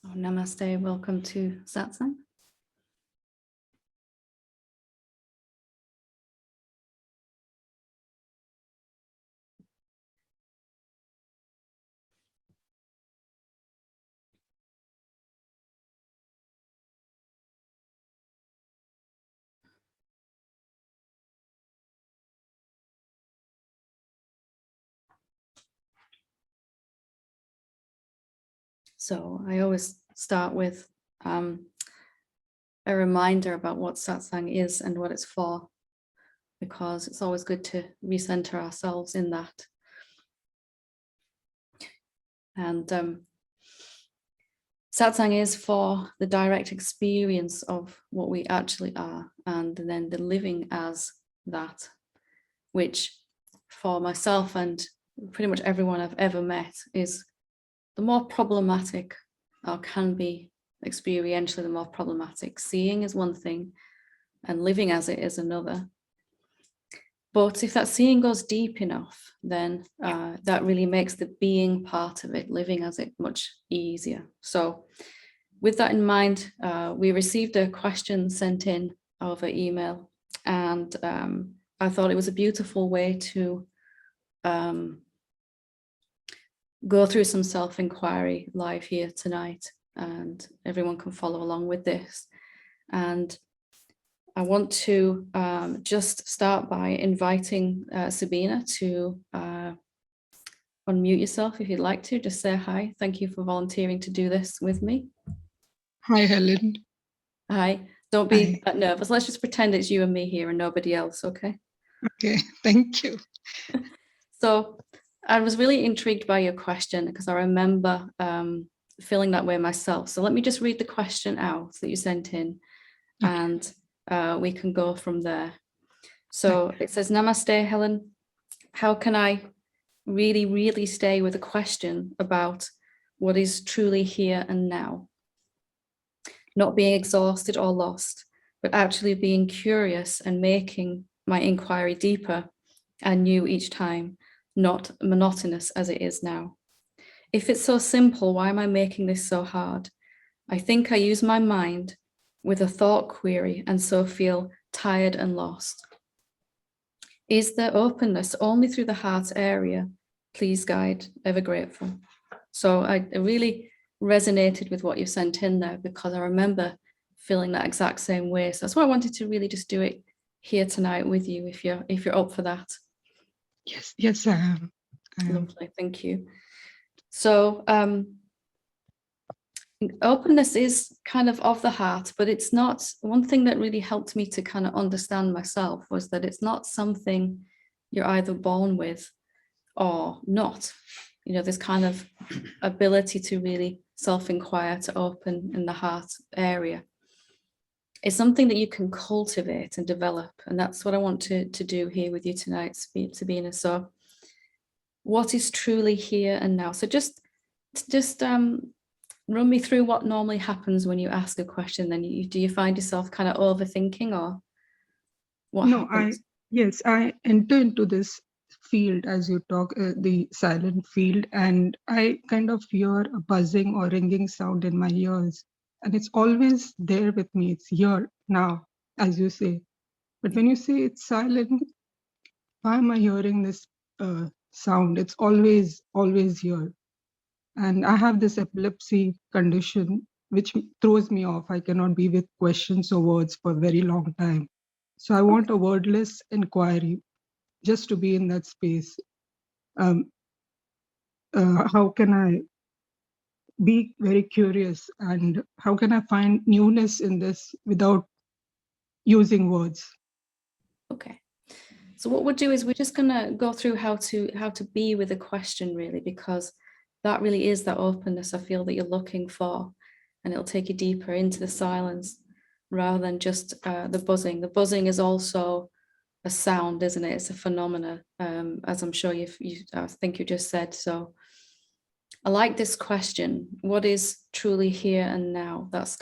Oh, namaste, welcome to Satsang. So I always start with a reminder about what Satsang is and what it's for, because it's always good to recenter ourselves in that. And Satsang is for the direct experience of what we actually are, and then the living as that, which for myself and pretty much everyone I've ever met is the more problematic, or can be experientially the more problematic. Seeing is one thing and living as it is another. But if that seeing goes deep enough, then that really makes the being part of it, living as it, much easier. So with that in mind, we received a question sent in over email, and I thought it was a beautiful way to go through some self-inquiry live here tonight, and everyone can follow along with this. And I want to just start by inviting Sabina to unmute yourself if you'd like to. Just say hi. Thank you for volunteering to do this with me. Hi, Helen. Hi. Don't be that nervous. Let's just pretend it's you and me here and nobody else, okay? Okay, thank you. So I was really intrigued by your question because I remember feeling that way myself. So let me just read the question out that you sent in, and we can go from there. So it says, Namaste, Helen. How can I really stay with a question about what is truly here and now? Not being exhausted or lost, but actually being curious and making my inquiry deeper and new each time, not monotonous as it is now. If it's so simple, why am I making this so hard? I think I use my mind with a thought query and so feel tired and lost. Is there openness only through the heart area? Please guide, ever grateful. So I really resonated with what you sent in there, because I remember feeling that exact same way. So that's why I wanted to really just do it here tonight with you, if you're up for that. Yes, I am. Lovely, thank you. So openness is kind of the heart, but it's not. One thing that really helped me to kind of understand myself was that it's not something you're either born with or not. You know, this kind of ability to really self-inquire, to open in the heart area. It's something that you can cultivate and develop, and that's what I want to do here with you tonight, Sabina. So what is truly here and now? So just run me through what normally happens when you ask a question. Then do you find yourself kind of overthinking, or what happens? I enter into this field as you talk, the silent field, and I kind of hear a buzzing or ringing sound in my ears, and it's always there with me. It's here now, as you say. But when you say it's silent, why am I hearing this sound? It's always here. And I have this epilepsy condition which throws me off. I cannot be with questions or words for a very long time. So I want a wordless inquiry, just to be in that space. How can I be very curious, and how can I find newness in this without using words? Okay. So what we'll do is we're just going to go through how to be with a question, really, because that really is that openness I feel that you're looking for, and it'll take you deeper into the silence rather than just the buzzing. The buzzing is also a sound, isn't it? It's a phenomena, as I'm sure I think you just said. So I like this question. What is truly here and now? That's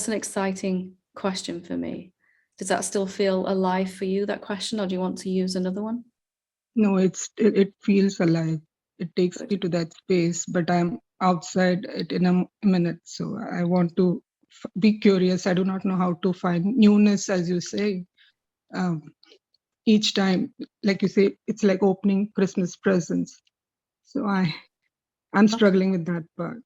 an exciting question for me. Does that still feel alive for you, that question, or do you want to use another one? No, it feels alive. It takes me to that space, but I'm outside it in a minute. So I want to be curious. I do not know how to find newness, as you say. Each time, like you say, it's like opening Christmas presents. So I'm struggling with that part.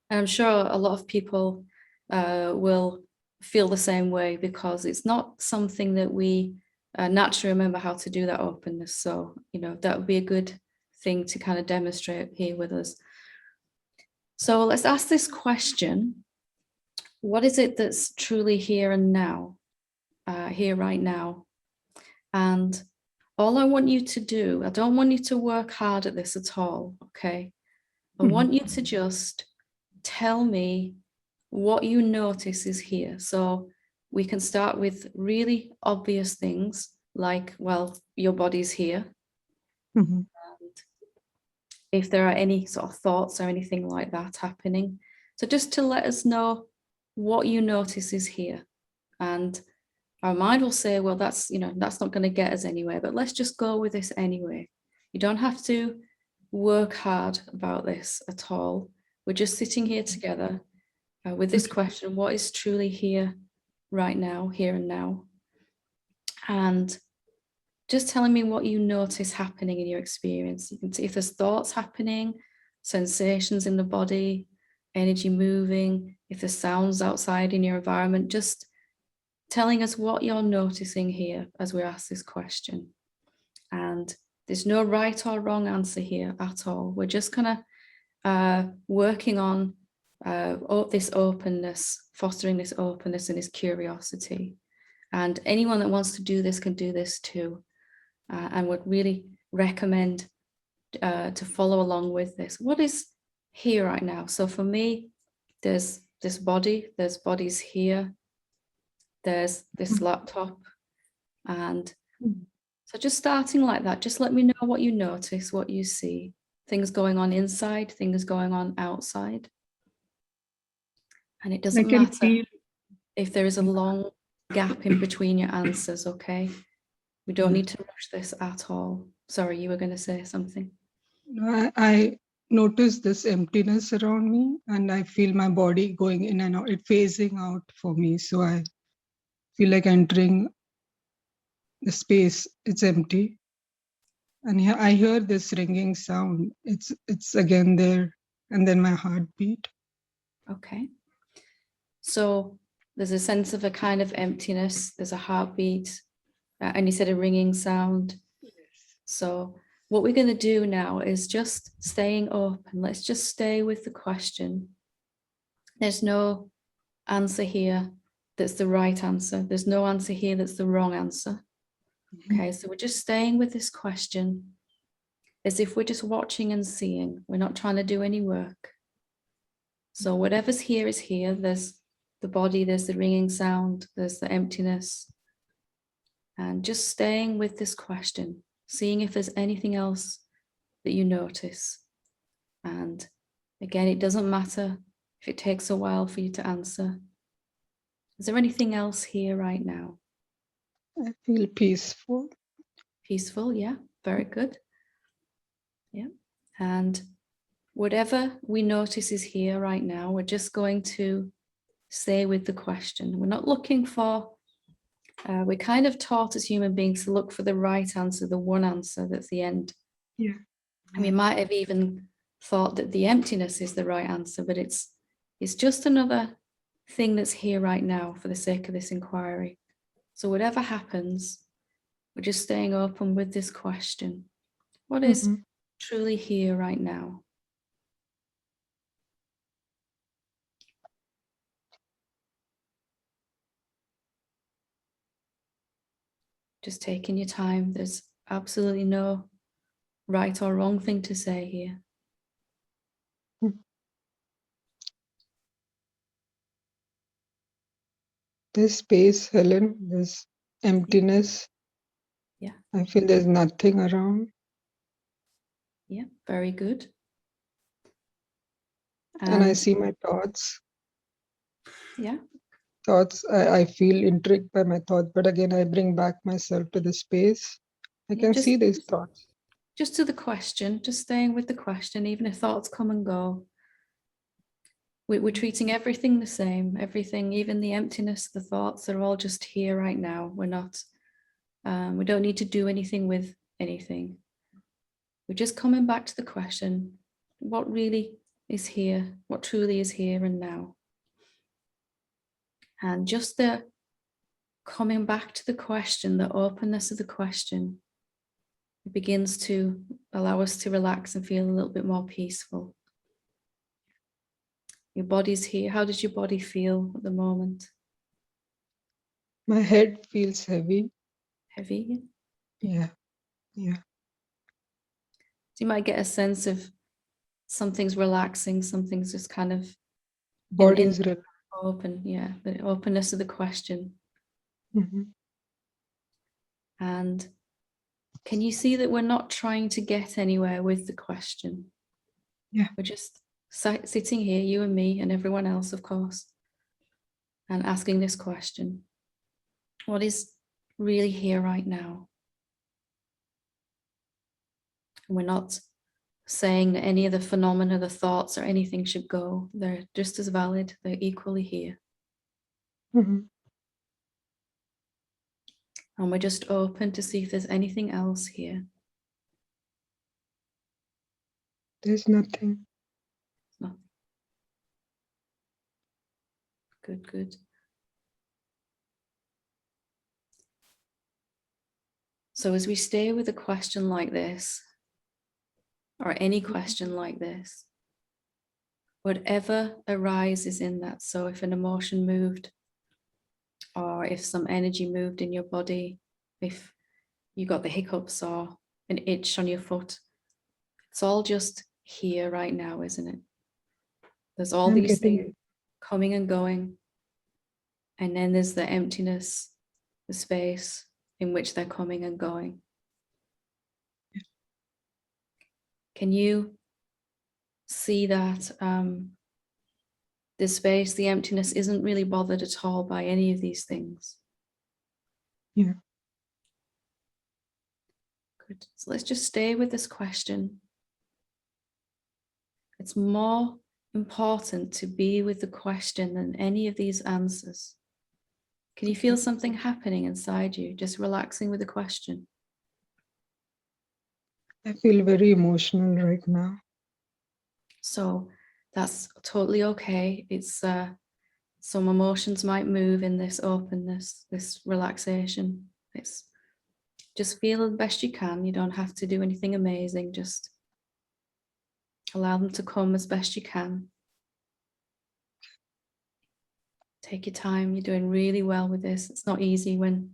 I'm sure a lot of people will feel the same way, because it's not something that we naturally remember how to do, that openness. So, that would be a good thing to kind of demonstrate here with us. So let's ask this question. What is it that's truly here and now, here right now? And all I want you to do, I don't want you to work hard at this at all, okay? I want you to just tell me what you notice is here. So we can start with really obvious things like, well, your body's here. Mm-hmm. And if there are any sort of thoughts or anything like that happening. So just to let us know what you notice is here. And our mind will say, well, that's not going to get us anywhere, but let's just go with this anyway. You don't have to work hard about this at all. We're just sitting here together with this question: what is truly here right now, here and now? And just telling me what you notice happening in your experience. You can see if there's thoughts happening, sensations in the body, energy moving, if there's sounds outside in your environment, just telling us what you're noticing here as we ask this question. And there's no right or wrong answer here at all. We're just kind of working on this openness, fostering this openness and this curiosity. And anyone that wants to do this can do this too. And would really recommend to follow along with this. What is here right now? So for me, there's this body, there's bodies here, there's this laptop. And so just starting like that, just let me know what you notice, what you see, things going on inside, things going on outside. And it doesn't matter if there is a long gap in between your answers, okay? We don't need to rush this at all. Sorry, you were going to say something. I notice this emptiness around me, and I feel my body going in and out, it phasing out for me. So I feel like entering the space, it's empty. And I hear this ringing sound. It's again there, and then my heartbeat. Okay. So there's a sense of a kind of emptiness. There's a heartbeat, and you said a ringing sound. Yes. So what we're going to do now is just staying open. Let's just stay with the question. There's no answer here that's the right answer. There's no answer here that's the wrong answer. Okay, so we're just staying with this question as if we're just watching and seeing. We're not trying to do any work. So whatever's here is here. There's the body, there's the ringing sound, there's the emptiness. And just staying with this question, seeing if there's anything else that you notice. And again, it doesn't matter if it takes a while for you to answer. Is there anything else here right now? I feel peaceful. Peaceful, yeah, very good. Yeah, and whatever we notice is here right now, we're just going to stay with the question. We're not looking for, we're kind of taught as human beings to look for the right answer, the one answer that's the end. Yeah. And we might have even thought that the emptiness is the right answer, but it's just another thing that's here right now for the sake of this inquiry. So whatever happens, we're just staying open with this question. What is truly here right now? Just taking your time. There's absolutely no right or wrong thing to say here. This space, Helen, this emptiness. Yeah. I feel there's nothing around. Yeah, very good. And I see my thoughts. Yeah. Thoughts, I feel intrigued by my thoughts, but again, I bring back myself to the space. I can see these thoughts. just to the question, just staying with the question, even if thoughts come and go. We're treating everything the same, everything, even the emptiness, the thoughts, they're all just here right now. We're not, we don't need to do anything with anything. We're just coming back to the question, what really is here? What truly is here and now? And just the coming back to the question, the openness of the question, it begins to allow us to relax and feel a little bit more peaceful. Your body's here. How does your body feel at the moment? My head feels heavy. Heavy? Yeah. Yeah. So you might get a sense of something's relaxing, something's just kind of in Body's relaxed. open. Yeah, the openness of the question. Mm-hmm. And can you see that we're not trying to get anywhere with the question? Yeah. We're just sitting here, you and me and everyone else, of course, and asking this question. What is really here right now? And we're not saying that any of the phenomena, the thoughts or anything should go. They're just as valid. They're equally here. Mm-hmm. And we're just open to see if there's anything else here. There's nothing. Nothing. Good, good. So as we stay with a question like this, or any question like this, whatever arises in that, so if an emotion moved, or if some energy moved in your body, if you got the hiccups or an itch on your foot, it's all just here right now, isn't it? There's all I'm these getting things coming and going, and then there's the emptiness, the space in which they're coming and going. Can you see that the space, the emptiness isn't really bothered at all by any of these things? Yeah. Good. So let's just stay with this question. It's more important to be with the question than any of these answers. Can you feel something happening inside you, just relaxing with the question? I feel very emotional right now. So that's totally okay. It's some emotions might move in this openness, this relaxation. It's just feel the best you can. You don't have to do anything amazing. Just allow them to come as best you can. Take your time. You're doing really well with this. It's not easy when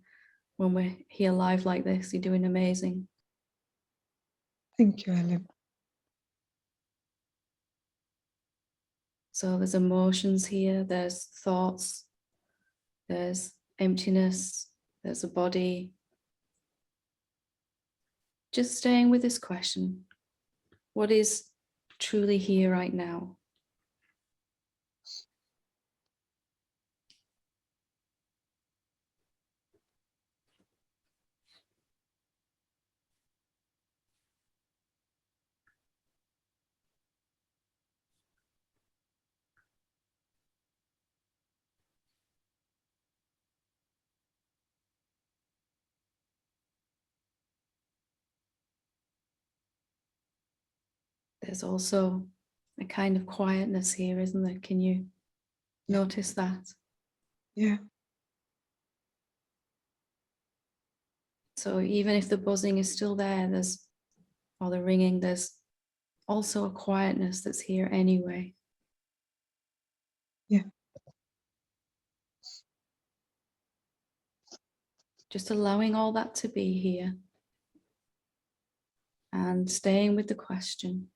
we're here live like this. You're doing amazing. Thank you, Helen. So there's emotions here, there's thoughts, there's emptiness, there's a body. Just staying with this question. What is truly here right now? There's also a kind of quietness here, isn't there? Can you notice that? Yeah. So even if the buzzing is still there, or the ringing, there's also a quietness that's here anyway. Yeah. Just allowing all that to be here and staying with the question.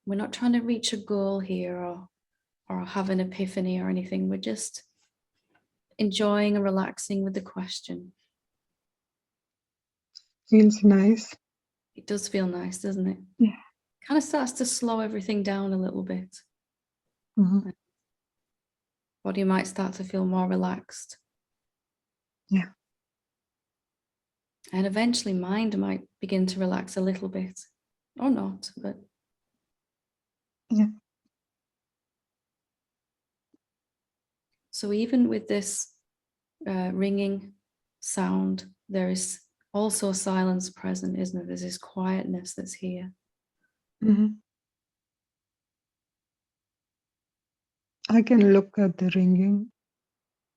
We're not trying to reach a goal here or have an epiphany or anything. We're just enjoying and relaxing with the question. Feels nice. It does feel nice, doesn't it? Yeah. Kind of starts to slow everything down a little bit. Mm-hmm. Body might start to feel more relaxed. Yeah. And eventually mind might begin to relax a little bit, or not, but Yeah. so even with this ringing sound, there is also silence present, isn't it? There's this quietness that's here. Mhm. I can look at the ringing.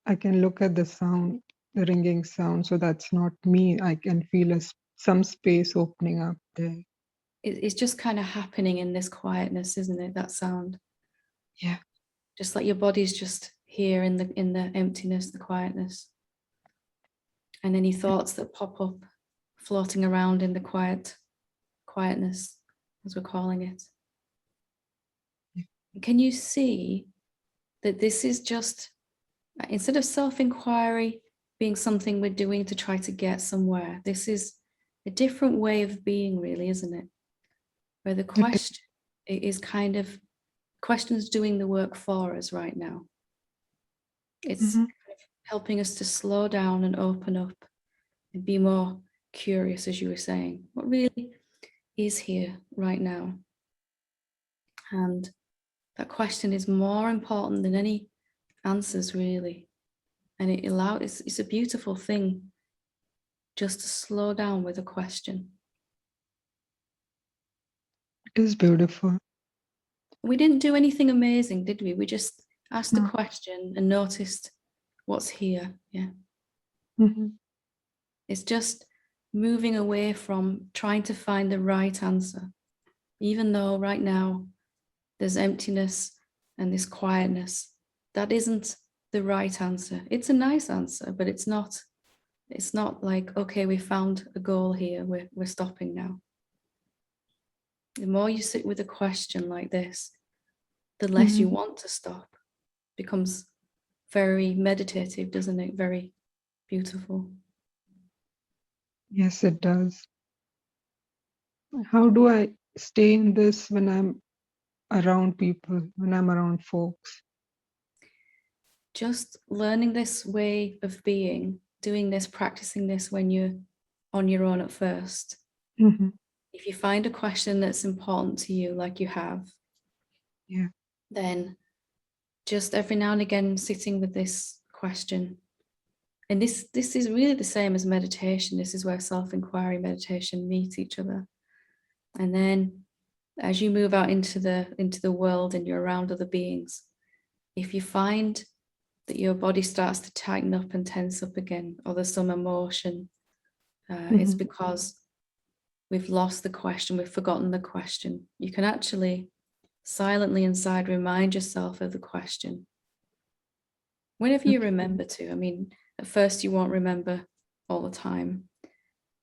I can look at the sound, the ringing sound. So that's not me. I can feel some space opening up there. It's just kind of happening in this quietness, isn't it? That sound. Yeah. Just like your body's just here in the emptiness, the quietness. And any thoughts that pop up floating around in the quietness, as we're calling it. Yeah. Can you see that this is just, instead of self-inquiry being something we're doing to try to get somewhere, this is a different way of being, really, isn't it? Where the question is kind of, questions doing the work for us right now. It's Mhm. kind of helping us to slow down and open up and be more curious, as you were saying. What really is here right now? And that question is more important than any answers, really. And it's a beautiful thing just to slow down with a question. It is beautiful. We didn't do anything amazing, did we? We just asked a No. question and noticed what's here. Yeah. Mhm. It's just moving away from trying to find the right answer, even though right now there's emptiness and this quietness. That isn't the right answer. It's a nice answer, but it's not like, okay, we found a goal here, we're stopping now. The more you sit with a question like this, the less you Mhm. want to stop. It becomes very meditative, doesn't it? Very beautiful. Yes, it does. How do I stay in this when I'm around people, when I'm around folks? Just learning this way of being, doing this, practicing this when you're on your own at first. Mhm. If you find a question that's important to you, like you have, Yeah. then just every now and again sitting with this question. And this is really the same as meditation. This is where self-inquiry, meditation meet each other. And then as you move out into the world and you're around other beings, if you find that your body starts to tighten up and tense up again, or there's some emotion, it's Mhm. because we've lost the question, we've forgotten the question. You can actually silently inside remind yourself of the question whenever you Okay. remember to. I mean, at first you won't remember all the time.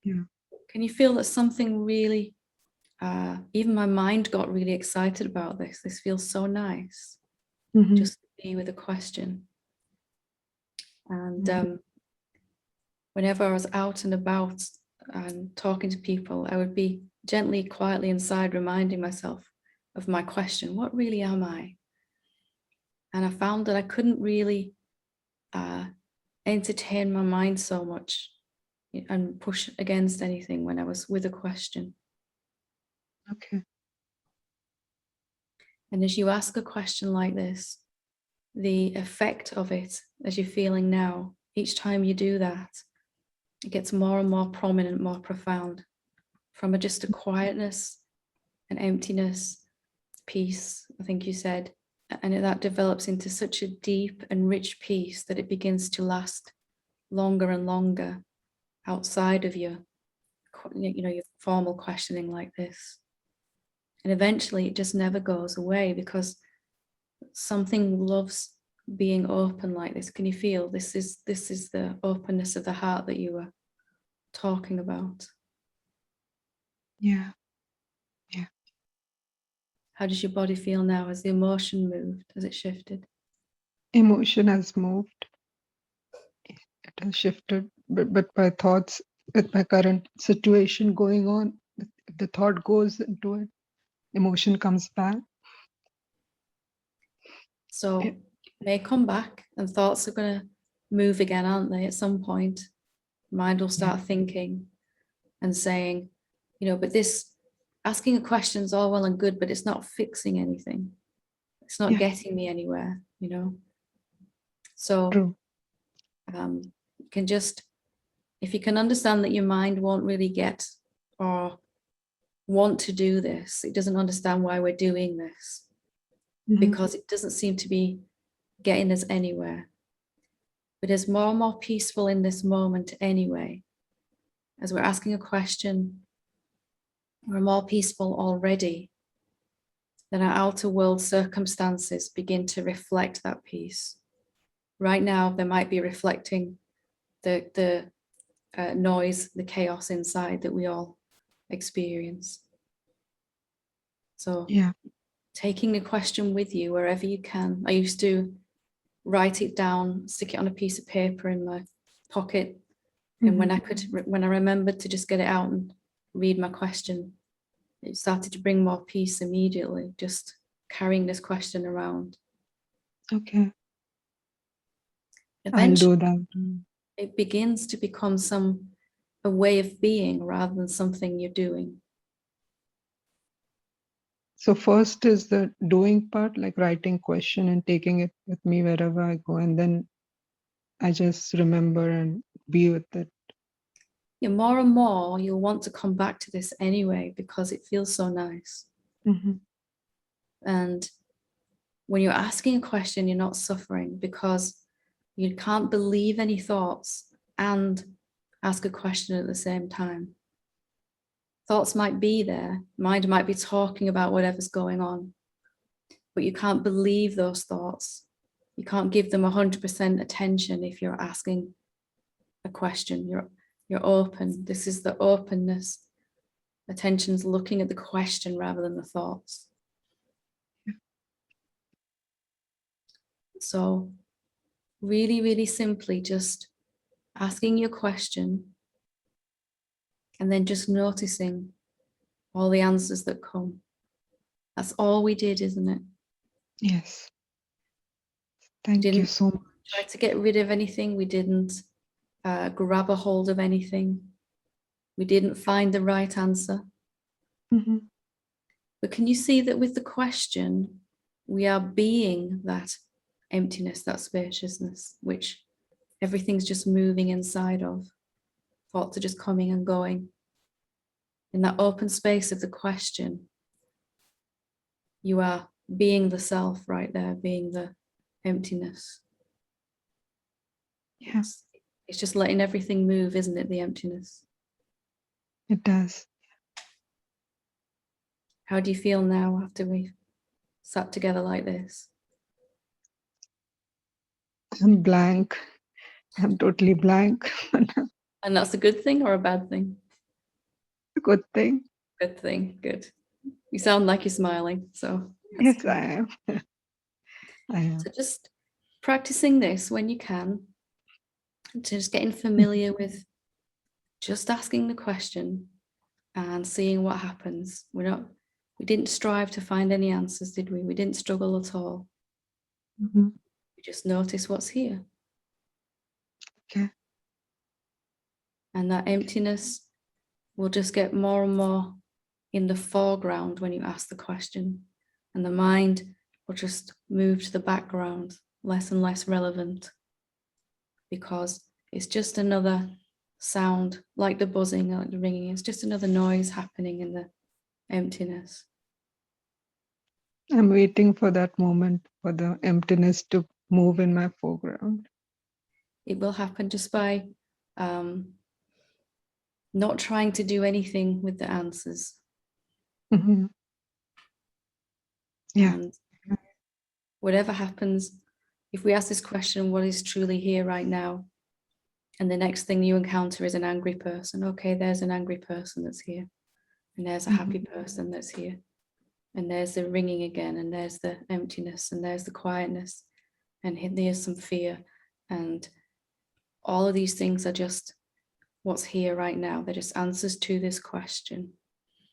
Yeah. Can you feel that something really, even my mind got really excited about this. This feels so nice, Mhm. just to be with a question. And Mhm. whenever I was out and about and talking to people, I would be gently, quietly inside reminding myself of my question, what really am I? And I found that I couldn't really entertain my mind so much and push against anything when I was with a question. Okay. And as you ask a question like this, the effect of it, as you're feeling now, each time you do that, it gets more and more prominent, more profound, from just a quietness, an emptiness, peace, I think you said, and that develops into such a deep and rich peace that it begins to last longer and longer outside of your formal questioning like this. And eventually it just never goes away because something loves being open like this. Can you feel this is the openness of the heart that you were talking about? Yeah. Yeah. How does your body feel now? Has the emotion moved? Has it shifted? Emotion has moved. It has shifted. But my thoughts, with my current situation going on, if the thought goes into it, emotion comes back. So It, it may come back and thoughts are going to move again, aren't they? At some point, mind will start thinking and saying, but this asking a question is all well and good, but it's not fixing anything. It's not getting me anywhere, So True. you can just, if you can understand that your mind won't really get or want to do this, it doesn't understand why we're doing this, because it doesn't seem to be getting us anywhere. But it's more and more peaceful in this moment anyway. As we're asking a question, we're more peaceful already. Then our outer world circumstances begin to reflect that peace. Right now, they might be reflecting the noise, the chaos inside that we all experience. So taking the question with you wherever you can. I used to write it down, stick it on a piece of paper in my pocket. And when I remembered to just get it out and read my question, it started to bring more peace immediately, just carrying this question around. Okay. Eventually, I'll do that. it begins to become a way of being rather than something you're doing. So first is the doing part, like writing question and taking it with me wherever I go, and then I just remember and be with it. Yeah, more and more you'll want to come back to this anyway because it feels so nice. And when you're asking a question, you're not suffering because you can't believe any thoughts and ask a question at the same time. Thoughts might be there, mind might be talking about whatever's going on, but you can't believe those thoughts. You can't give them 100% attention if you're asking a question. You're open. This is the openness. Attention's looking at the question rather than the thoughts. So really, really simply just asking your question and then just noticing all the answers that come. That's all we did, isn't it? Yes. Thank you so much. Try to get rid of anything. We didn't grab a hold of anything. We didn't find the right answer. But can you see that with the question, we are being that emptiness, that spaciousness, which everything's just moving inside of. Thoughts are just coming and going. In that open space of the question, you are being the self right there, being the emptiness. Yes. It's just letting everything move, isn't it, the emptiness? It does. How do you feel now after we sat together like this? I'm blank. I'm totally blank. And that's a good thing or a bad thing? Good thing. Good thing, good. You sound like you're smiling, so. Yes, I am. I am. So just practicing this when you can, just getting familiar with just asking the question and seeing what happens. We didn't strive to find any answers, did we? We didn't struggle at all. We just notice what's here. Okay. And that emptiness will just get more and more in the foreground when you ask the question. And the mind will just move to the background, less and less relevant, because it's just another sound, like the buzzing, like the ringing. It's just another noise happening in the emptiness. I'm waiting for that moment for the emptiness to move in my foreground. It will happen just by not trying to do anything with the answers. Yeah. And whatever happens, if we ask this question, what is truly here right now? And the next thing you encounter is an angry person. Okay, there's an angry person that's here. And there's a happy person that's here. And there's the ringing again. And there's the emptiness. And there's the quietness. And there's some fear. And all of these things are just what's here right now. They're just answers to this question.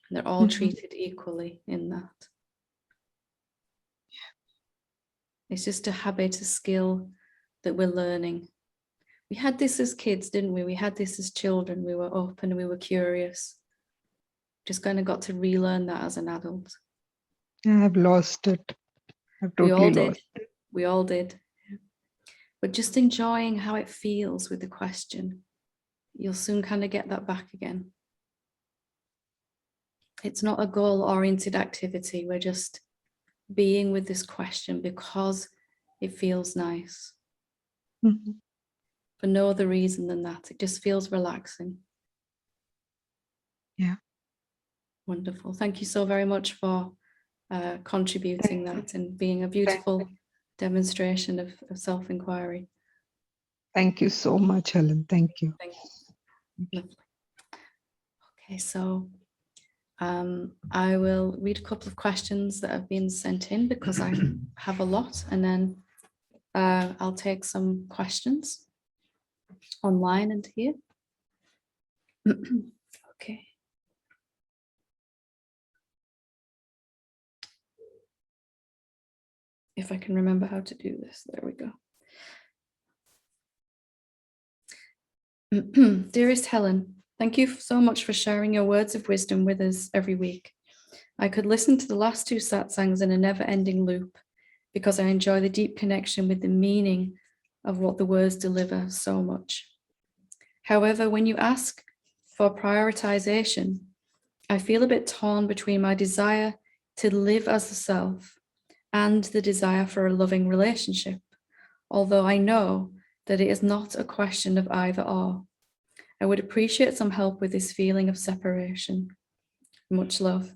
And they're all treated equally in that. It's just a habit, a skill that we're learning. We had this as kids, didn't we? We had this as children. We were open and we were curious. Just kind of got to relearn that as an adult. Yeah, I've lost it. I've We all totally did. lost it. We all did. But just enjoying how it feels with the question, you'll soon kind of get that back again. It's not a goal-oriented activity. We're just being with this question because it feels nice. Mhm. For no other reason than that. It just feels relaxing. Yeah. Wonderful. Thank you so very much for contributing that and being a beautiful demonstration of self-inquiry. Thank you so much, Helen. Thank you. Thank you. Lovely. Okay, so I will read a couple of questions that have been sent in because I have a lot, and then I'll take some questions online and here. Okay. If I can remember how to do this, there we go. Dearest Helen, thank you so much for sharing your words of wisdom with us every week. I could listen to the last 2 satsangs in a never-ending loop because I enjoy the deep connection with the meaning of what the words deliver so much. However, when you ask for prioritization, I feel a bit torn between my desire to live as the self and the desire for a loving relationship, although I know that it is not a question of either or. I would appreciate some help with this feeling of separation. Much love.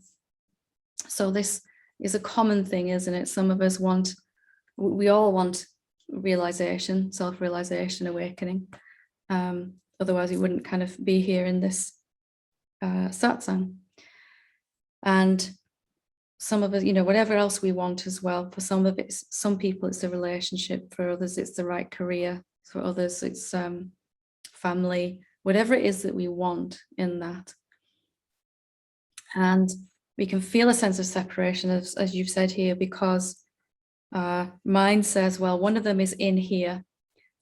So this is a common thing, isn't it? Some of us want, we all want realization, self-realization, awakening. Otherwise we wouldn't kind of be here in this satsang. And some of us, you know, whatever else we want as well, for some of it, some people it's a relationship, for others it's the right career, for others it's family, whatever it is that we want in that. And we can feel a sense of separation, as you've said here, because mind says, well, one of them is in here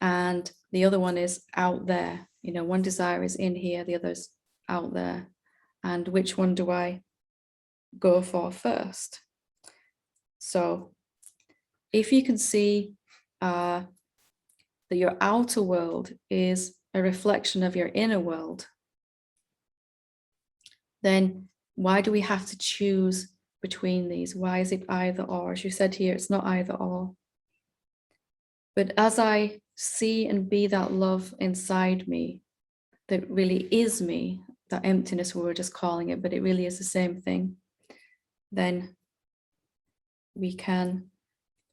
and the other one is out there. You know, one desire is in here, the other's out there. And which one do I go for first? So if you can see that your outer world is a reflection of your inner world, then why do we have to choose between these? Why is it either or? As you said here, it's not either or. But as I see and be that love inside me, that really is me, that emptiness we were just calling it, but it really is the same thing, then we can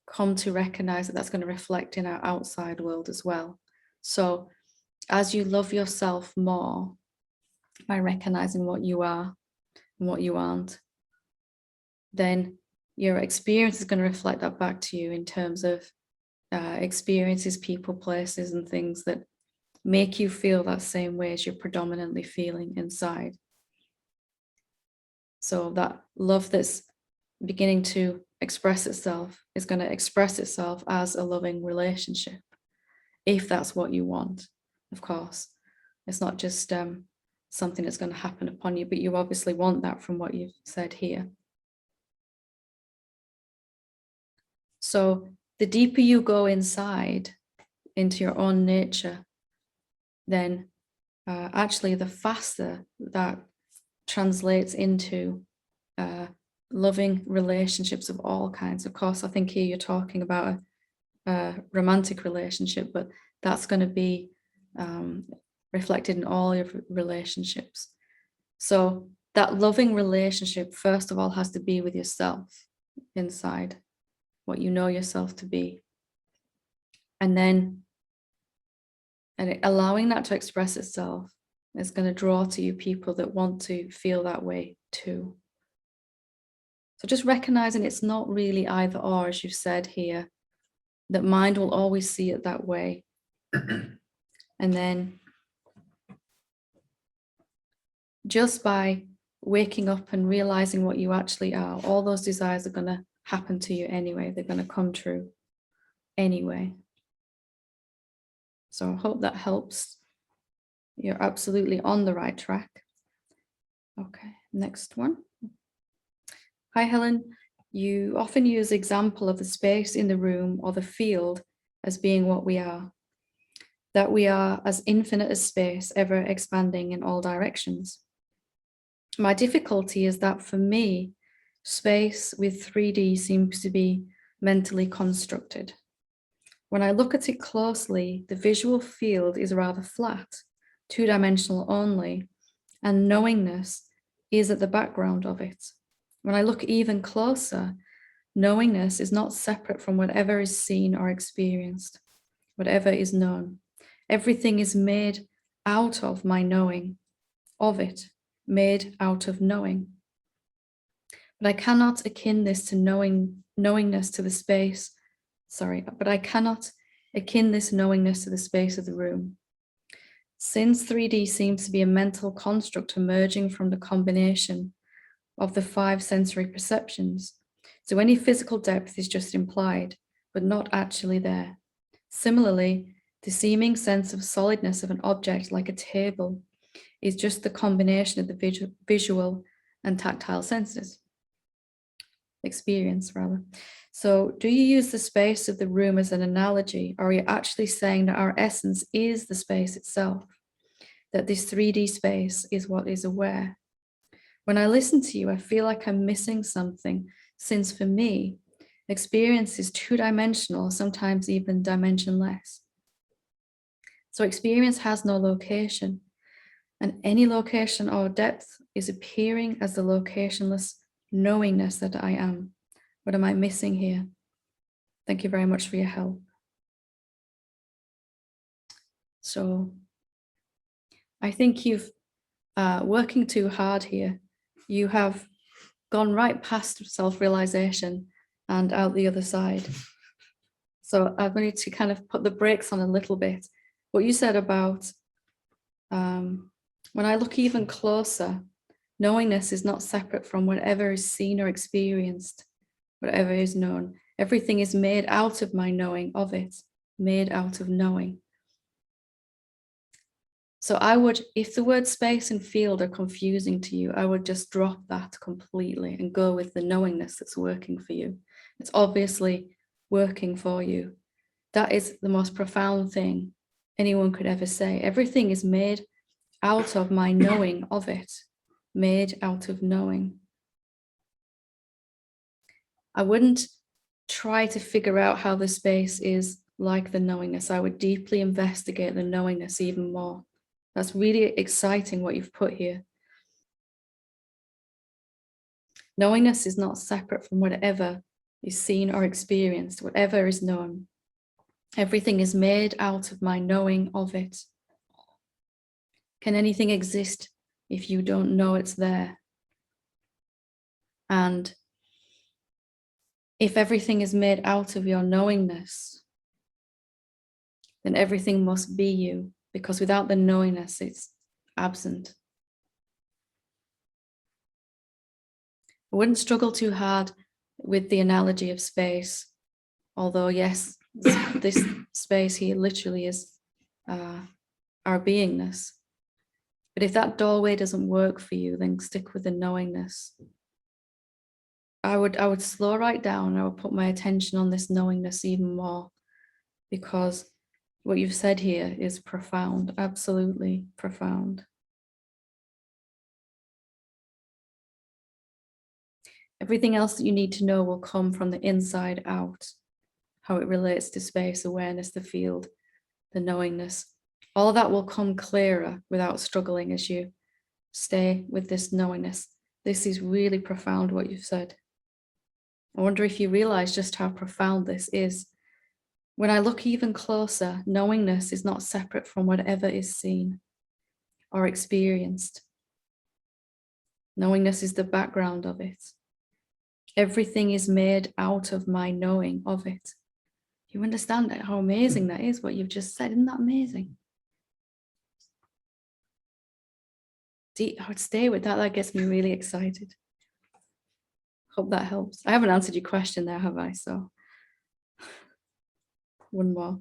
come to recognize that that's going to reflect in our outside world as well. So as you love yourself more by recognizing what you are and what you aren't, then your experience is going to reflect that back to you in terms of experiences, people, places, and things that make you feel that same way as you're predominantly feeling inside. So that love that's beginning to express itself is going to express itself as a loving relationship, if that's what you want, of course. It's not just something that's going to happen upon you, but you obviously want that from what you've said here. So the deeper you go inside into your own nature, then actually the faster that translates into loving relationships of all kinds. Of course, I think here you're talking about a romantic relationship, but that's going to be reflected in all your relationships. So that loving relationship, first of all, has to be with yourself inside, what you know yourself to be. And then allowing that to express itself is going to draw to you people that want to feel that way too. So just recognizing it's not really either or, as you've said here, that mind will always see it that way. And then just by waking up and realizing what you actually are, all those desires are going to happen to you anyway. They're going to come true anyway. So I hope that helps. You're absolutely on the right track. Okay, next one. Hi, Helen. You often use example of the space in the room or the field as being what we are. That we are as infinite as space, ever expanding in all directions. My difficulty is that for me, space with 3D seems to be mentally constructed. When I look at it closely, the visual field is rather flat, two-dimensional only, and knowingness is at the background of it. When I look even closer, knowingness is not separate from whatever is seen or experienced, whatever is known. Everything is made out of my knowing, of it, made out of knowing. But I cannot akin this to knowingness to the space. But I cannot akin this knowingness to the space of the room. Since 3D seems to be a mental construct emerging from the combination of the 5 sensory perceptions, so any physical depth is just implied, but not actually there. Similarly, the seeming sense of solidness of an object like a table is just the combination of the visual and tactile senses. Experience, rather. So do you use the space of the room as an analogy, or are you actually saying that our essence is the space itself? That this 3D space is what is aware? When I listen to you, I feel like I'm missing something, since for me, experience is two-dimensional, sometimes even dimensionless. So experience has no location, and any location or depth is appearing as the locationless knowingness that I am. What am I missing here? Thank you very much for your help. So I think you've working too hard here. You have gone right past self-realization and out the other side. So I need to kind of put the brakes on a little bit. What you said about when I look even closer, knowingness is not separate from whatever is seen or experienced, whatever is known. Everything is made out of my knowing of it, made out of knowing. So I would, if the word space and field are confusing to you, I would just drop that completely and go with the knowingness that's working for you. It's obviously working for you. That is the most profound thing anyone could ever say. Everything is made out of my knowing of it, made out of knowing. I wouldn't try to figure out how the space is like the knowingness. I would deeply investigate the knowingness even more. That's really exciting what you've put here. Knowingness is not separate from whatever is seen or experienced, whatever is known. Everything is made out of my knowing of it. Can anything exist if you don't know it's there? And if everything is made out of your knowingness, then everything must be you, because without the knowingness, it's absent. I wouldn't struggle too hard with the analogy of space, although yes, this space here literally is our beingness. But if that doorway doesn't work for you, then stick with the knowingness. I would slow right down. I would put my attention on this knowingness even more, because what you've said here is profound, absolutely profound. Everything else that you need to know will come from the inside out, how it relates to space, awareness, the field, the knowingness. All of that will come clearer without struggling as you stay with this knowingness. This is really profound what you've said. I wonder if you realize just how profound this is. When I look even closer, knowingness is not separate from whatever is seen or experienced. Knowingness is the background of it. Everything is made out of my knowing of it. You understand how amazing that is, what you've just said? Isn't that amazing? I would stay with that. That gets me really excited. Hope that helps. I haven't answered your question there, have I? So one more.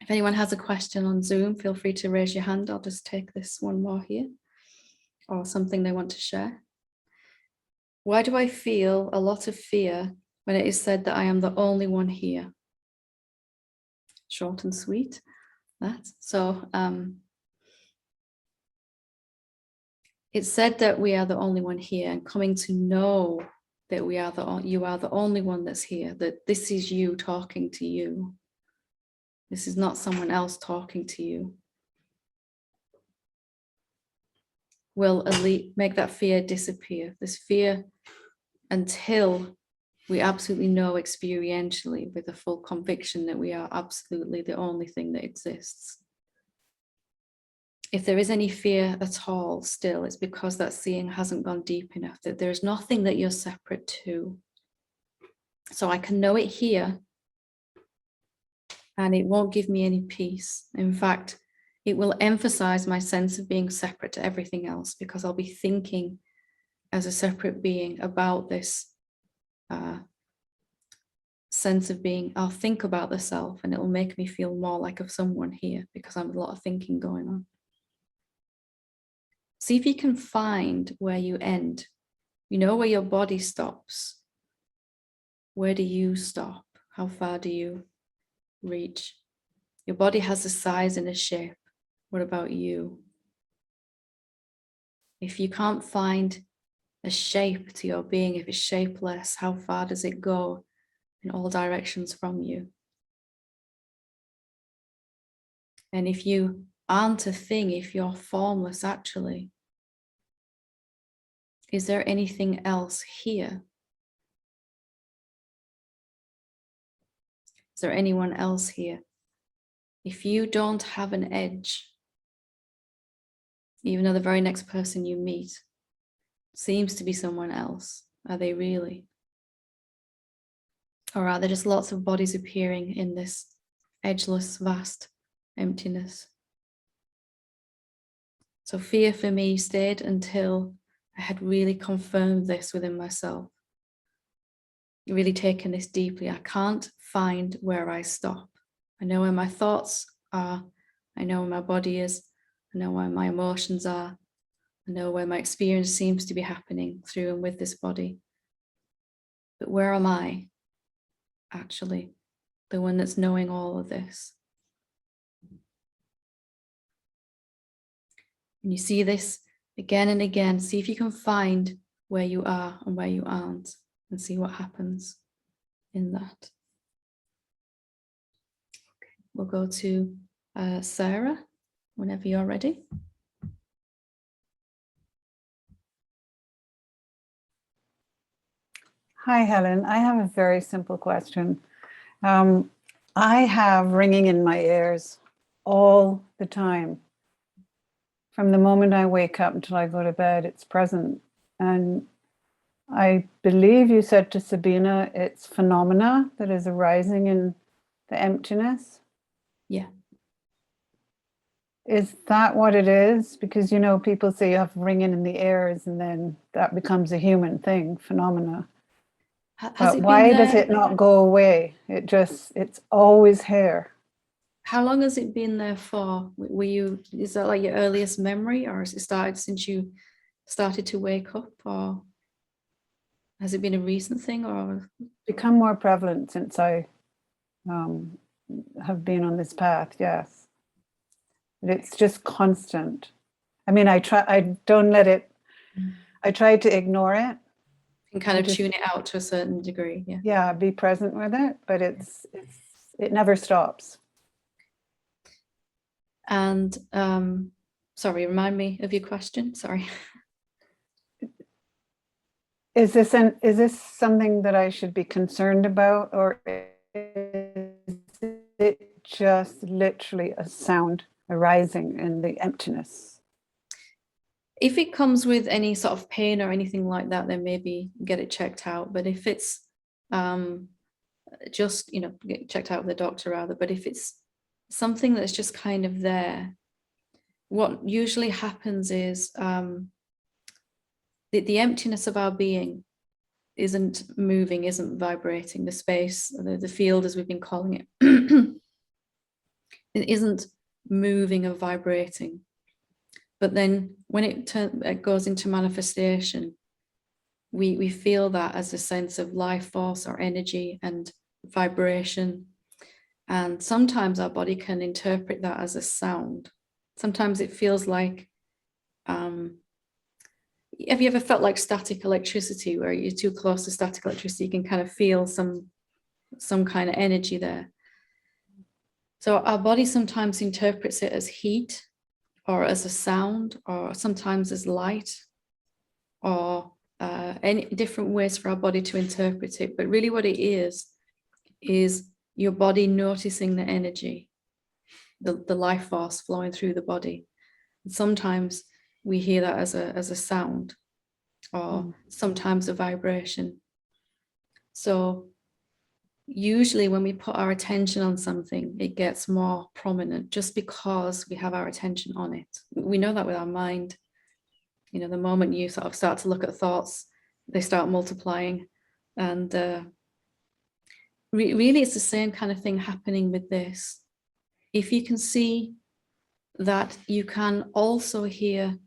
If anyone has a question on Zoom, feel free to raise your hand. I'll just take this one more here, or something they want to share. Why do I feel a lot of fear when it is said that I am the only one here? Short and sweet. So it's said that we are the only one here, and coming to know that you are the only one that's here, that this is you talking to you. This is not someone else talking to you. Will make that fear disappear. This fear, until we absolutely know experientially with a full conviction that we are absolutely the only thing that exists. If there is any fear at all still, it's because that seeing hasn't gone deep enough, that there's nothing that you're separate to. So I can know it here, and it won't give me any peace. In fact, it will emphasize my sense of being separate to everything else, because I'll be thinking as a separate being about this sense of being. I'll think about the self, and it will make me feel more like of someone here, because I'm a lot of thinking going on. See if you can find where you end. You know where your body stops. Where do you stop? How far do you reach? Your body has a size and a shape. What about you? If you can't find a shape to your being, if it's shapeless, how far does it go in all directions from you? And if you aren't a thing, if you're formless actually, is there anything else here? Is there anyone else here? If you don't have an edge, even though the very next person you meet seems to be someone else, are they really? Or are there just lots of bodies appearing in this edgeless, vast emptiness? So fear for me stayed until I had really confirmed this within myself, really taken this deeply. I can't find where I stop. I know where my thoughts are. I know where my body is. I know where my emotions are. I know where my experience seems to be happening through and with this body. But where am I actually, the one that's knowing all of this? And you see this again and again. See if you can find where you are and where you aren't, and see what happens in that. Okay, we'll go to Sarah, whenever you're ready. Hi, Helen. I have a very simple question. I have ringing in my ears all the time. From the moment I wake up until I go to bed, it's present. And I believe you said to Sabina, it's phenomena that is arising in the emptiness. Yeah. Is that what it is? Because, you know, people say you have ringing in the ears and then that becomes a human thing, phenomena. But why does it not go away? It's always here. How long has it been there for? Is that like your earliest memory, or has it started since you started to wake up, or has it been a recent thing, or? Become more prevalent since I have been on this path, yes. But it's just constant. I mean, I don't let it, I try to ignore it. And kind of tune it out to a certain degree, yeah. Yeah, be present with it, but it never stops. And sorry, remind me of your question. Sorry. Is this something that I should be concerned about, or is it just literally a sound arising in the emptiness? If it comes with any sort of pain or anything like that, then maybe get it checked out. But if it's just, get checked out with a doctor rather, but if it's something that's just kind of there, what usually happens is the emptiness of our being isn't moving, isn't vibrating. The space, the field, as we've been calling it, It isn't moving or vibrating. But then when it goes into manifestation, we feel that as a sense of life force or energy and vibration. And sometimes our body can interpret that as a sound. Sometimes it feels like, have you ever felt like static electricity, where you're too close to static electricity, you can kind of feel some kind of energy there. So our body sometimes interprets it as heat, or as a sound, or sometimes as light, or any different ways for our body to interpret it. But really what it is your body noticing the energy, the life force flowing through the body. And sometimes we hear that as a sound, or sometimes a vibration. So usually when we put our attention on something, it gets more prominent just because we have our attention on it. We know that with our mind. You know, the moment you sort of start to look at thoughts, they start multiplying. And really, it's the same kind of thing happening with this. If you can see that you can also hear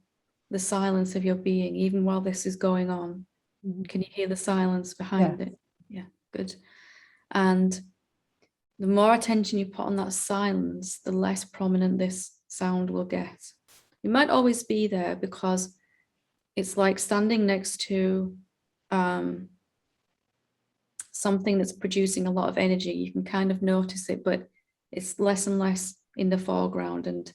the silence of your being, even while this is going on. Can you hear the silence behind it? Yeah, good. And the more attention you put on that silence, the less prominent this sound will get. It might always be there because it's like standing next to something that's producing a lot of energy. You can kind of notice it, but it's less and less in the foreground and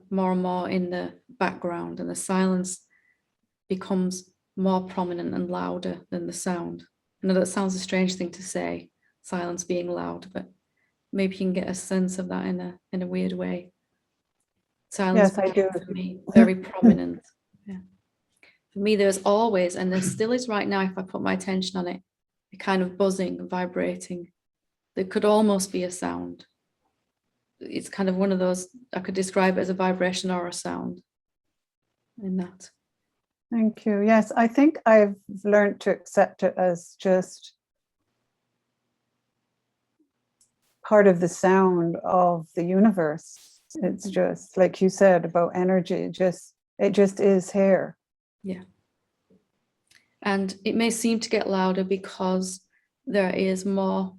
more and more in the background, and the silence becomes more prominent and louder than the sound. I know that sounds a strange thing to say, silence being loud, but maybe you can get a sense of that in a weird way. Silence, yes, I do. for me, very prominent. Yeah. For me, there's always, and there still is right now, if I put my attention on it, a kind of buzzing and vibrating that could almost be a sound. It's kind of one of those, I could describe it as a vibration or a sound in that. Thank you. Yes, I think I've learned to accept it as just part of the sound of the universe. It's just like you said about energy, it just is here. Yeah. And it may seem to get louder because there is more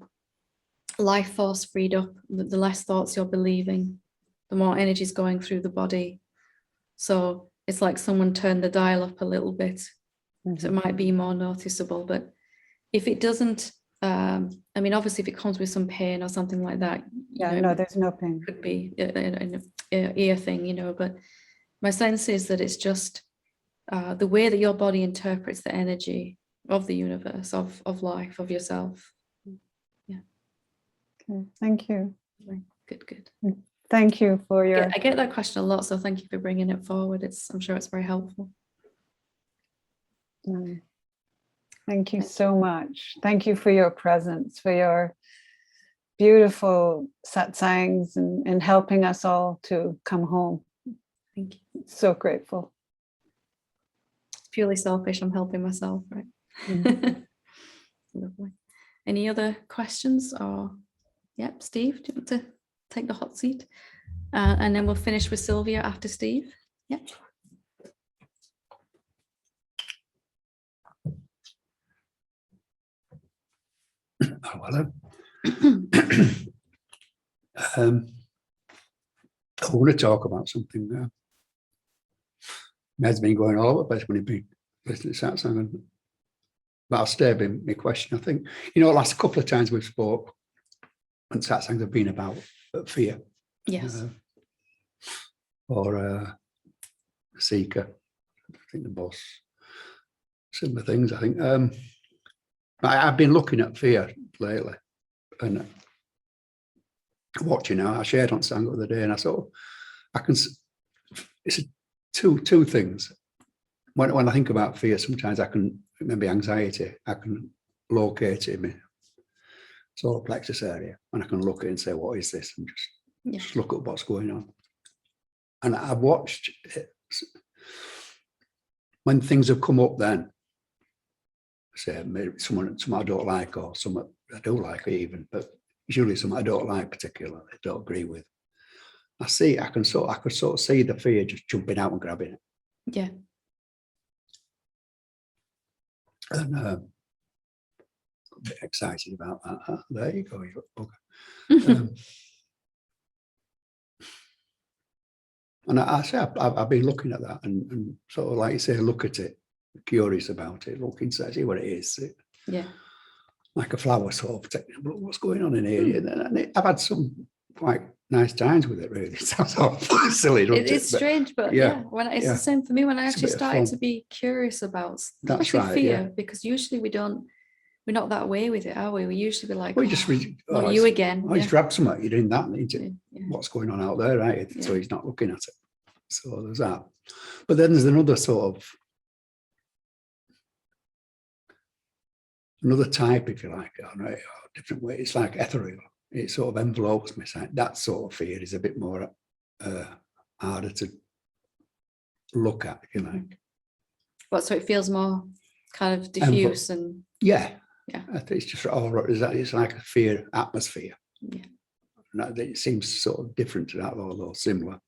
life force freed up, the less thoughts you're believing, the more energy is going through the body. So it's like someone turned the dial up a little bit. So it might be more noticeable. But if it doesn't, I mean, obviously if it comes with some pain or something like that, No, there's no pain. Could be an ear thing, but my sense is that it's just the way that your body interprets the energy of the universe, of life, of yourself. Yeah. Okay, thank you. Good. Thank you for your... I get that question a lot, so thank you for bringing it forward. I'm sure it's very helpful. Thank you so much. Thank you for your presence, for your beautiful satsangs and helping us all to come home. Thank you. So grateful. It's purely selfish. I'm helping myself, right? Lovely. Any other questions? Or yep, Steve, do you want to take the hot seat? And then we'll finish with Sylvia after Steve. Yep. Oh, hello. I want to talk about something now. Med's been going all over the place when he's been listening to Satsang, but I'll stay with my question. I think, the last couple of times we've spoke and Satsangs have been about fear. Yes. Or a seeker. I think they're both similar things, I think. I've been looking at fear lately and watching I shared on Satsang the other day, and I thought it's two things. When I think about fear, sometimes I can, maybe anxiety, I can locate it in my solar plexus area, and I can look at it and say, what is this? And just look at what's going on. And I've watched it. When things have come up then, say maybe someone I don't like, or someone I do like even, but usually someone I don't like particularly, don't agree with. I could sort of see the fear just jumping out and grabbing it. Yeah. And a bit excited about that. Oh, there you go, you bugger. And I say I've been looking at that and sort of, like you say, look at it, curious about it, look inside, see what it is. Yeah. Like a flower, sort of, what's going on in here? And I've had some quite nice times with it, really. It sounds silly, doesn't it? It's strange, but yeah, when it's the same for me when I actually started to be curious about fear, because usually we're not that way with it, are we? We usually be like, not you again. He's grabbed something, you're doing that, what's going on out there, right? Yeah. So he's not looking at it. So there's that. But then there's another sort of, another type, if you like, right, or different way. It's like ethereal. It sort of envelopes me. That sort of fear is a bit more harder to look at, if you like. What? So it feels more kind of diffuse and yeah. It's just it's like a fear atmosphere. Yeah. And it seems sort of different to that, although similar.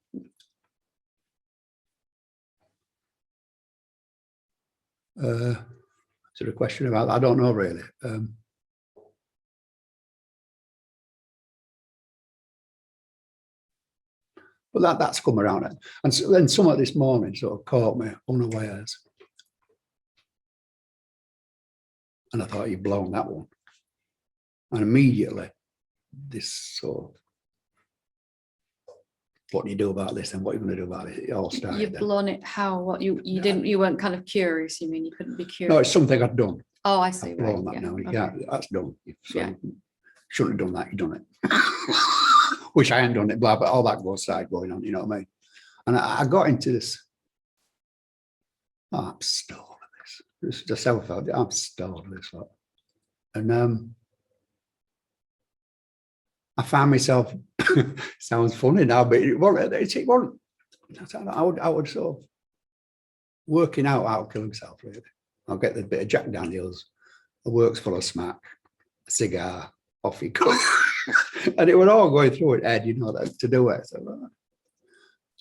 Is there a question about that? I don't know really. But that's come around. And so then some of this morning sort of caught me unawares. And I thought, you've blown that one. And immediately, this sort of, what do you do about this and what are you going to do about it? It all started. You've blown it how? What you weren't kind of curious, you mean? You couldn't be curious? No, it's something I've done. Oh, I see. I've blown that now. Okay. That's done. Shouldn't have done that, you've done it. Wish I hadn't done it, blah, but all that started going on, you know what I mean? And I got into this, I'm stalled at this. It's just how I felt, I'm stalled at this lot. And I found myself, sounds funny now, but it wasn't. I would sort of working out how to kill himself, really. I'll get the bit of Jack Daniels, a works full of smack, a cigar, off he goes. And it was all going through it, Ed, you know, that to do it. So,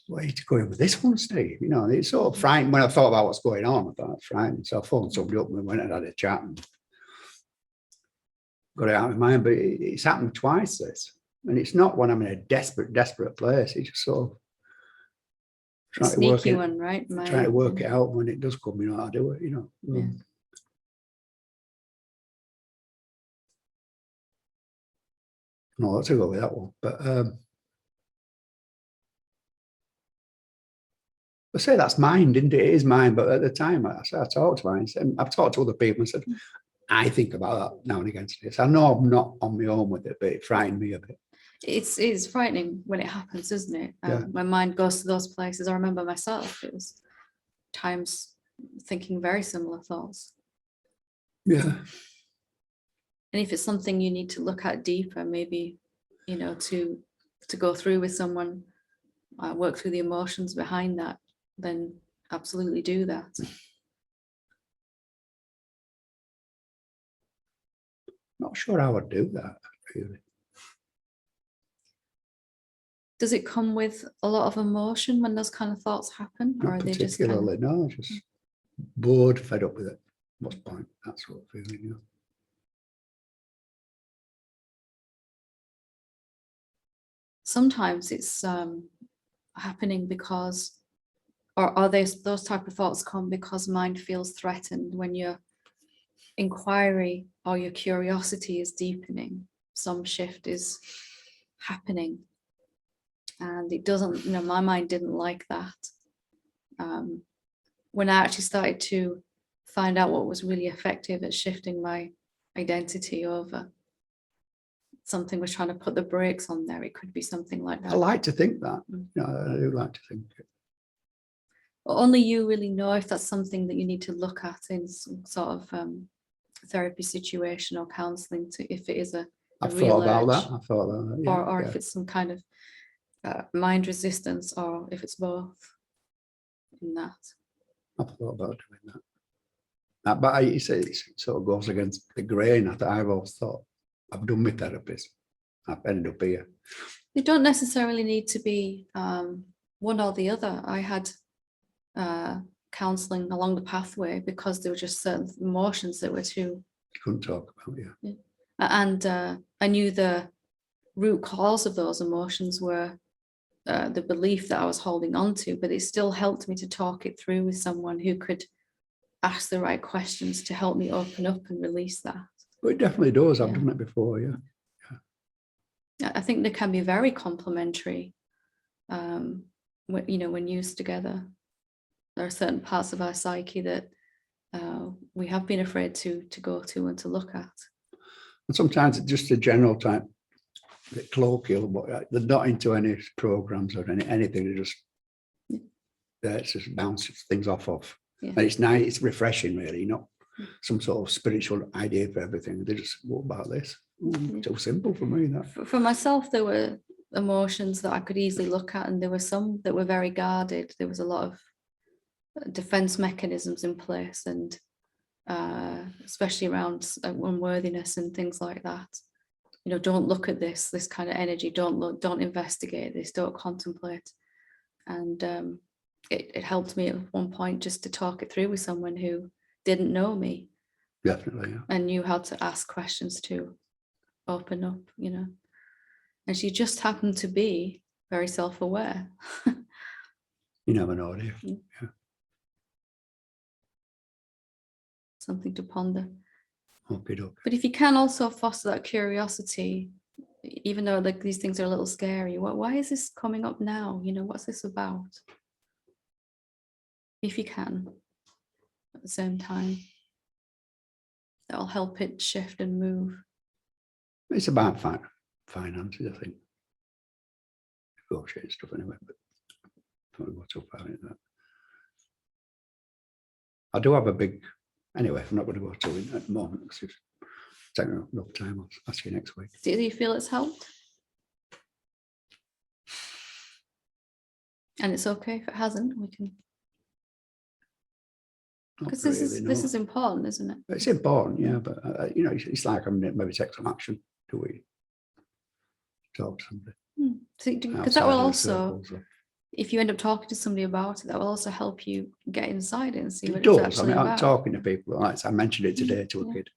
where are you going with this one, Steve? You know, it's sort of frightening when I thought about what's going on. I thought it's frightening. So I phoned somebody up and we went and had a chat and got it out of my mind. But it's happened twice, this. And it's not when I'm in a desperate place. It's just sort of trying to work it, right? Trying to work it out when it does come, you know, how to do it, you know. Yeah. No, let's go with that one. But I say that's mind, isn't it? It is mine. But at the time, I talked to mine. I've talked to other people and said, I think about that now and again. I know I'm not on my own with it, but it frightened me a bit. It's frightening when it happens, isn't it? My mind goes to those places. I remember myself. It was times thinking very similar thoughts. Yeah. And if it's something you need to look at deeper, maybe, you know, to go through with someone, work through the emotions behind that, then absolutely do that. Not sure how I'd do that, really. Does it come with a lot of emotion when those kind of thoughts happen? Not or are they just particularly, no, just bored, fed up with it. What's the point? That sort of feeling, you know. Sometimes it's happening because, or are those type of thoughts come because mind feels threatened when your inquiry or your curiosity is deepening, some shift is happening. And it doesn't, you know, my mind didn't like that. When I actually started to find out what was really effective at shifting my identity over, something was trying to put the brakes on there. It could be something like that. I like to think that. Yeah, I do like to think it. But only you really know if that's something that you need to look at in some sort of therapy situation or counselling, to if it is a real urge. I thought about that. Yeah, or if it's some kind of mind resistance, or if it's both in that. I've thought about doing that. But you say it sort of goes against the grain. I've always thought, I've done my therapies. I've ended up here. They don't necessarily need to be one or the other. I had counselling along the pathway because there were just certain emotions that were too. You couldn't talk about, yeah. And I knew the root cause of those emotions were the belief that I was holding on to, but it still helped me to talk it through with someone who could ask the right questions to help me open up and release that. Well, it definitely does. I've Yeah. done it before, yeah. I think they can be very complementary when used together. There are certain parts of our psyche that we have been afraid to go to and to look at. And sometimes it's just a general type, a bit colloquial, but they're not into any programs or anything. They're just, it's just bounce things off of. Yeah. And it's nice, it's refreshing, really, not some sort of spiritual idea for everything. They just, what about this? Too simple for me, that. For myself, there were emotions that I could easily look at, and there were some that were very guarded. There was a lot of defense mechanisms in place, and especially around unworthiness and things like that. Don't look at this kind of energy. Don't investigate this. Don't contemplate. And it helped me at one point just to talk it through with someone who didn't know me. Definitely, yeah. And knew how to ask questions to open up, And she just happened to be very self-aware. You never know, do you? Yeah. Something to ponder. Okay, doke. But if you can also foster that curiosity, even though these things are a little scary, why is this coming up now? What's this about? If you can, at the same time, that'll help it shift and move. It's about finances, I think. Negotiating stuff anyway, but I don't want to go too far into that. I do have a big, anyway, I'm not going to go to it at the moment because it's taking enough time. I'll ask you next week. Do you feel it's helped? And it's okay if it hasn't. We can, because this is important, isn't it? It's important, yeah, but it's like I'm maybe take some action. Do we talk to somebody? Because that will also, if you end up talking to somebody about it, that will also help you get inside it and see what it's actually about. I'm talking to people. Like I mentioned it today to a kid.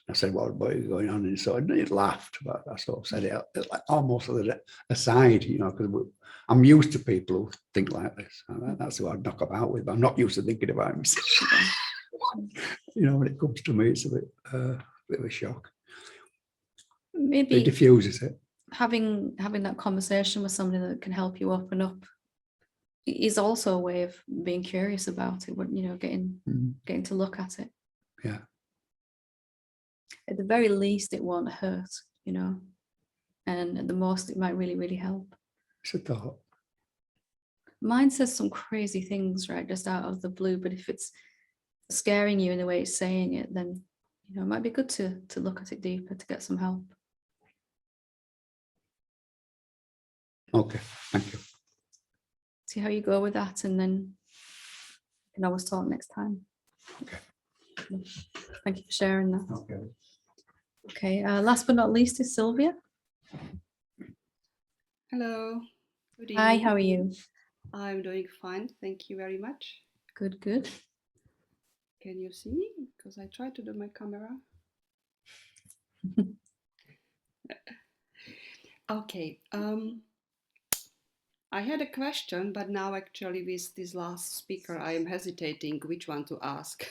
I said, "What is going on?" And so he laughed, but I sort of said it like almost aside, because I'm used to people who think like this. That's who I'd knock about with. But I'm not used to thinking about myself. When it comes to me, it's a bit of a shock. Maybe it diffuses it. Having that conversation with somebody that can help you open up is also a way of being curious about it. Getting to look at it. Yeah. At the very least, it won't hurt, and at the most, it might really, really help. It's a thought. Mine says some crazy things, right, just out of the blue, but if it's scaring you in the way it's saying it, then, it might be good to look at it deeper, to get some help. Okay, thank you. See how you go with that, and then you can always talk next time. Okay. Thank you for sharing that. Okay. Okay, last but not least is Sylvia. Hello. Good evening. Hi, how are you? I'm doing fine. Thank you very much. Good, good. Can you see me? Because I tried to do my camera. Okay. I had a question, but now actually with this last speaker, I am hesitating which one to ask.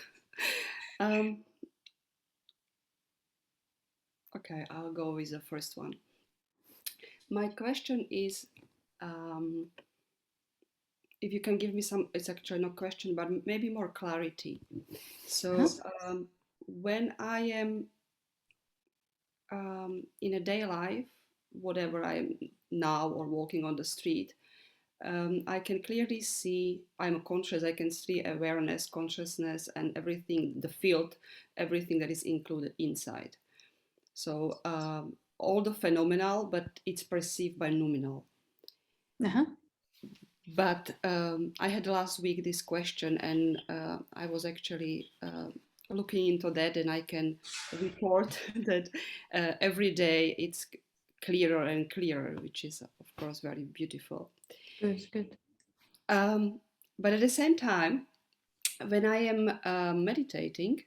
Okay, I'll go with the first one. My question is, if you can give me some, it's actually no question, but maybe more clarity. So when I am in a day life, whatever I am now or walking on the street, I can clearly see, I'm conscious, I can see awareness, consciousness, and everything, the field, everything that is included inside. So all the phenomenal, but it's perceived by noumenal. But I had last week this question, and I was actually looking into that, and I can report that every day it's clearer and clearer, which is of course very beautiful. Good. But at the same time, when I am meditating,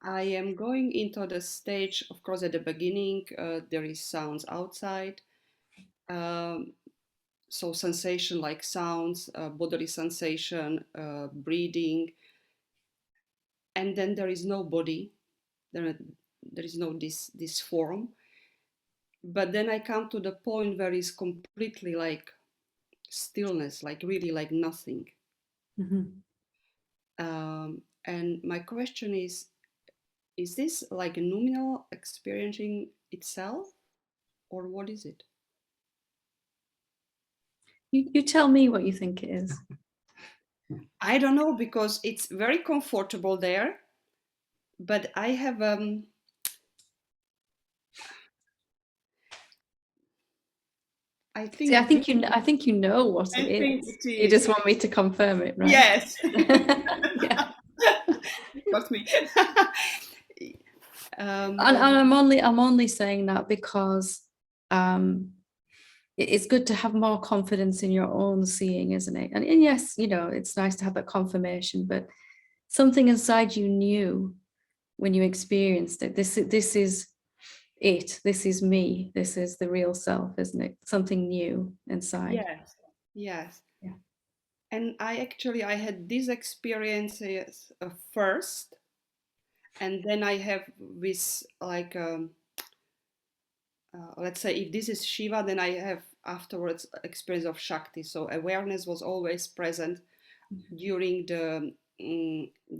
I am going into the stage, of course, at the beginning, there is sounds outside. So sensation like sounds, bodily sensation, breathing. And then there is no body. There is no this form. But then I come to the point where it's completely like stillness, like really like nothing. And my question is this like a noumenal experiencing itself, or what is it? You tell me what you think it is. I don't know, because it's very comfortable there, but I have I think See, I think you know what I it think is. it You is. just want me to confirm it, right? Yes. Yeah. Got me. And I'm only saying that because it's good to have more confidence in your own seeing, isn't it? And yes, you know, it's nice to have that confirmation, but something inside you knew when you experienced it. This is it. This is me. This is the real self, isn't it? Something new inside. Yes. Yeah. And I had these experiences first, and then I have this like let's say if this is Shiva, then I have afterwards experience of Shakti. So awareness was always present during the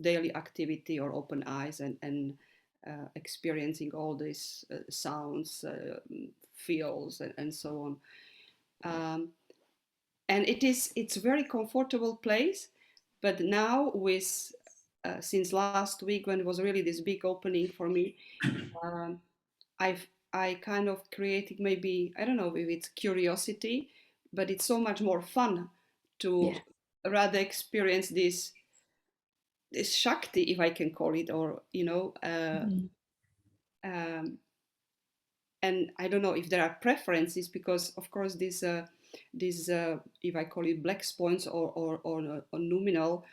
daily activity or open eyes and experiencing all these sounds, feels, and so on. And it's a very comfortable place. But now with since last week, when it was really this big opening for me, um, I kind of created, maybe, I don't know if it's curiosity, but it's so much more fun to Yeah. rather experience this Shakti, if I can call it, or and I don't know if there are preferences, because of course this if I call it black spots or noumenal,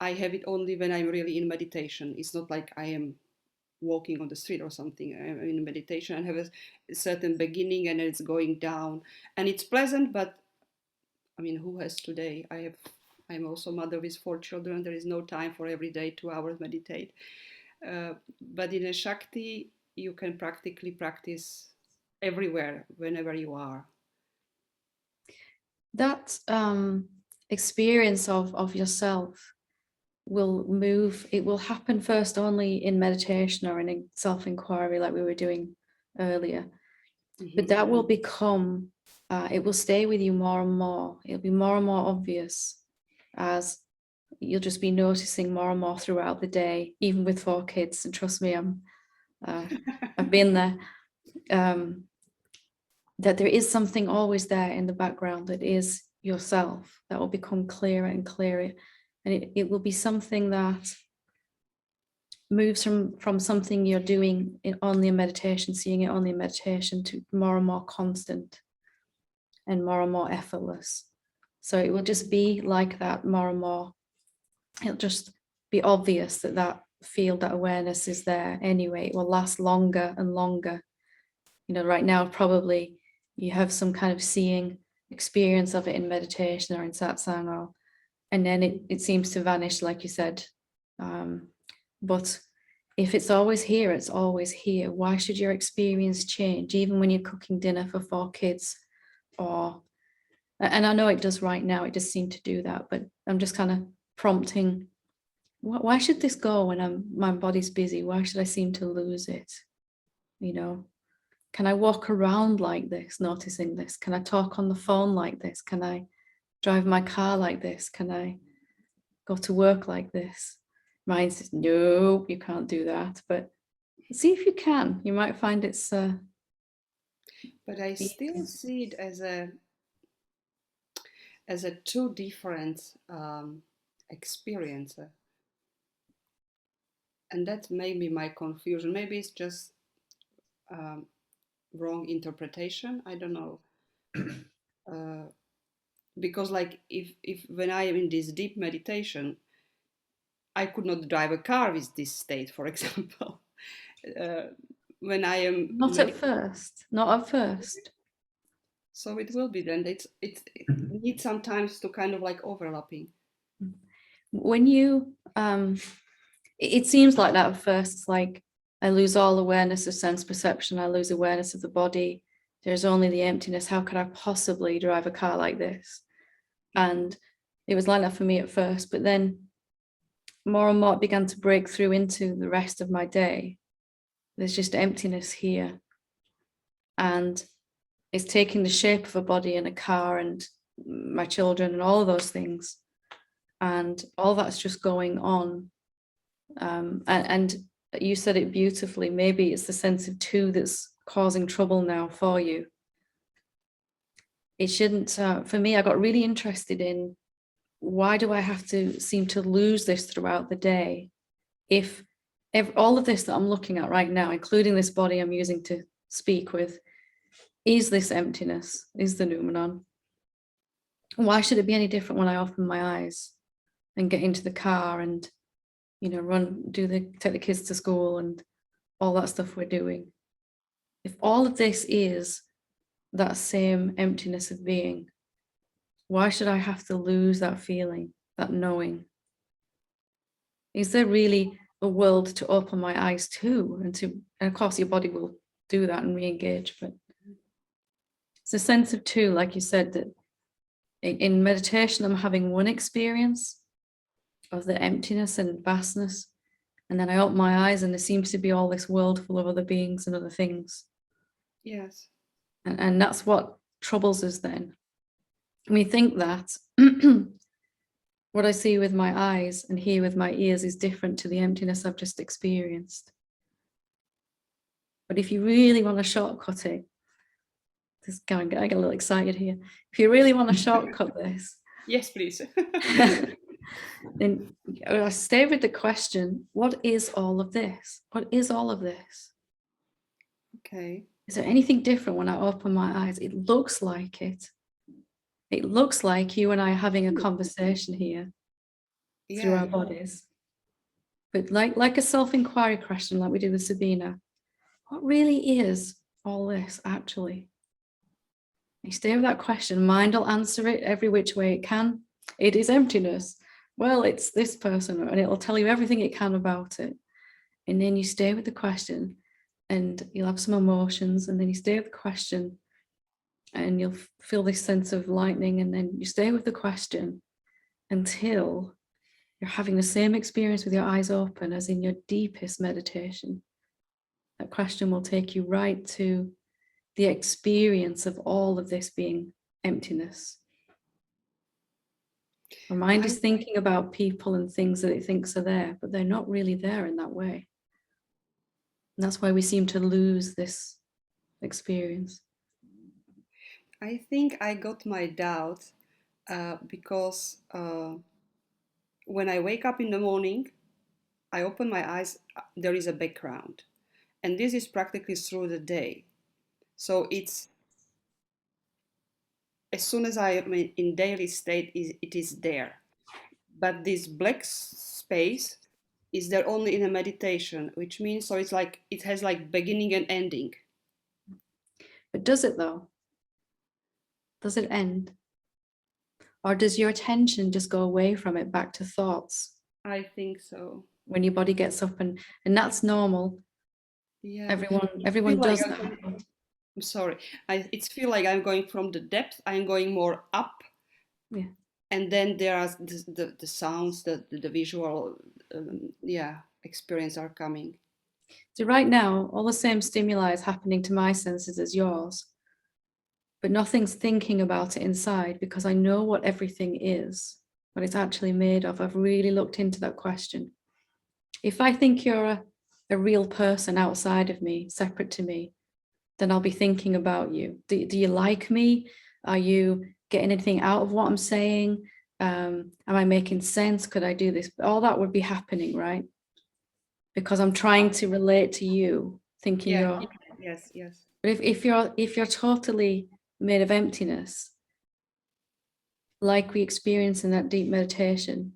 I have it only when I'm really in meditation. It's not like I am walking on the street or something. I'm in meditation and have a certain beginning, and it's going down, and it's pleasant. But I mean, who has today? I'm also mother with 4 children. There is no time for every day 2 hours meditate. But in a Shakti, you can practically practice everywhere, whenever you are. That experience of yourself will move. It will happen first only in meditation or in self-inquiry, like we were doing earlier. But that will become, it will stay with you more and more. It'll be more and more obvious as you'll just be noticing more and more throughout the day, even with 4 kids. And trust me, I've been there. That there is something always there in the background that is yourself, that will become clearer and clearer. And it will be something that moves from something you're doing only in meditation, seeing it only in meditation, to more and more constant and more effortless. So it will just be like that more and more. It'll just be obvious that field, that awareness is there anyway. It will last longer and longer. You know, right now, probably you have some kind of seeing experience of it in meditation or in satsang, and then it seems to vanish, like you said. But if it's always here, it's always here. Why should your experience change, even when you're cooking dinner for 4 kids? And I know it does right now, it just seemed to do that, but I'm just kind of prompting, why should this go when my body's busy? Why should I seem to lose it? You know, can I walk around like this, noticing this? Can I talk on the phone like this? Can I drive my car like this? Can I go to work like this? Mine says, no, you can't do that. But see if you can. You might find it's. But I still see it as a two different experience, and that may be my confusion. Maybe it's just wrong interpretation. I don't know. Because like if when I am in this deep meditation, I could not drive a car with this state, for example. When I am Not at first, not at first. so it will be then. It needs sometimes to kind of like overlapping. When you it seems like that at first. It's like I lose all awareness of sense perception, I lose awareness of the body, there's only the emptiness. How could I possibly drive a car like this? And it was like that for me at first, but then more and more it began to break through into the rest of my day. There's just emptiness here, and it's taking the shape of a body and a car and my children and all of those things, and all that's just going on. And you said it beautifully. Maybe it's the sense of two that's causing trouble now for you. It shouldn't. For me, I got really interested in, why do I have to seem to lose this throughout the day? If all of this that I'm looking at right now, including this body I'm using to speak with, is this emptiness, is the noumenon. Why should it be any different when I open my eyes and get into the car and, you know, take the kids to school and all that stuff we're doing? If all of this is that same emptiness of being, why should I have to lose that feeling, that knowing? Is there really a world to open my eyes to? And of course your body will do that and re-engage, but it's a sense of two, like you said, that in meditation I'm having one experience of the emptiness and vastness, and then I open my eyes and there seems to be all this world full of other beings and other things. Yes. And that's what troubles us then. We think that what I see with my eyes and hear with my ears is different to the emptiness I've just experienced. But if you really want to shortcut it, I get a little excited here. If you really want to shortcut this, Yes, please. then I stay with the question, what is all of this? What is all of this? Okay. Is there anything different when I open my eyes? It looks like it. It looks like you and I are having a conversation here through our bodies. But like a self-inquiry question, like we do with Sabina, what really is all this actually? You stay with that question, mind will answer it every which way it can. It is emptiness. Well, it's this person, and it'll tell you everything it can about it. And then you stay with the question and you'll have some emotions, and then you stay with the question and you'll feel this sense of lightning, and then you stay with the question until you're having the same experience with your eyes open as in your deepest meditation. That question will take you right to the experience of all of this being emptiness. Our mind is thinking about people and things that it thinks are there, but they're not really there in that way. And that's why we seem to lose this experience. I think I got my doubt because when I wake up in the morning, I open my eyes, there is a background. And this is practically through the day. So it's, as soon as I am in daily state, it is there. But this black space is there only in a meditation, which means, so it's like, it has like beginning and ending. But does it though? Does it end? Or does your attention just go away from it back to thoughts? I think so. When your body gets up, and that's normal. Yeah. Everyone does that. I'm sorry. It's feel like I'm going from the depth, I'm going more up. Yeah. And then there are the sounds, the visual experience are coming. So right now, all the same stimuli is happening to my senses as yours, but nothing's thinking about it inside, because I know what everything is, what it's actually made of. I've really looked into that question. If I think you're a real person outside of me, separate to me, then I'll be thinking about you. Do you like me? Are you getting anything out of what I'm saying? Am I making sense? Could I do this? All that would be happening, right? Because I'm trying to relate to you, thinking you're... Yes. But if you're totally made of emptiness, like we experience in that deep meditation,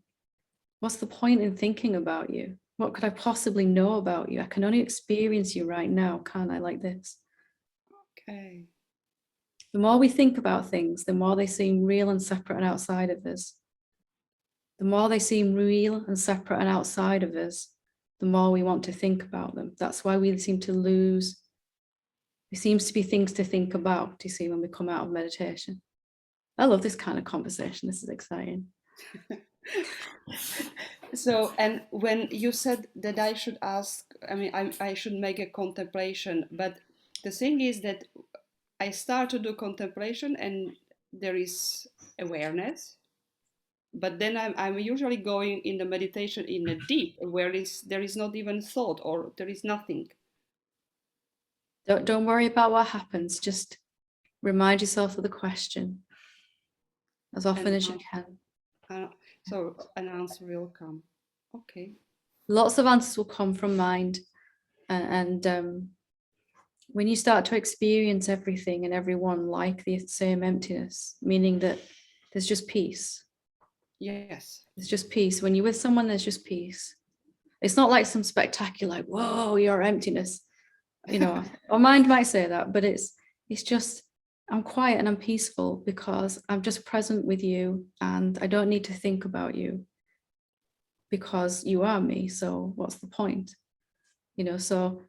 what's the point in thinking about you? What could I possibly know about you? I can only experience you right now, can't I, like this? Okay. The more we think about things, the more they seem real and separate and outside of us. The more they seem real and separate and outside of us, the more we want to think about them. That's why we seem to lose. There seems to be things to think about, you see, when we come out of meditation. I love this kind of conversation. This is exciting. So, and when you said that I should ask, I mean, I should make a contemplation, but the thing is that I start to do contemplation and there is awareness, but then I'm usually going in the meditation in a deep where there is not even thought or there is nothing. Don't worry about what happens. Just remind yourself of the question as often as you can. So an answer will come. Okay. Lots of answers will come from mind. And when you start to experience everything and everyone like the same emptiness, meaning that there's just peace. Yes. It's just peace. When you're with someone, there's just peace. It's not like some spectacular, like, whoa, your emptiness. You know, our mind might say that, but it's just, I'm quiet and I'm peaceful because I'm just present with you and I don't need to think about you because you are me. So what's the point? You know, so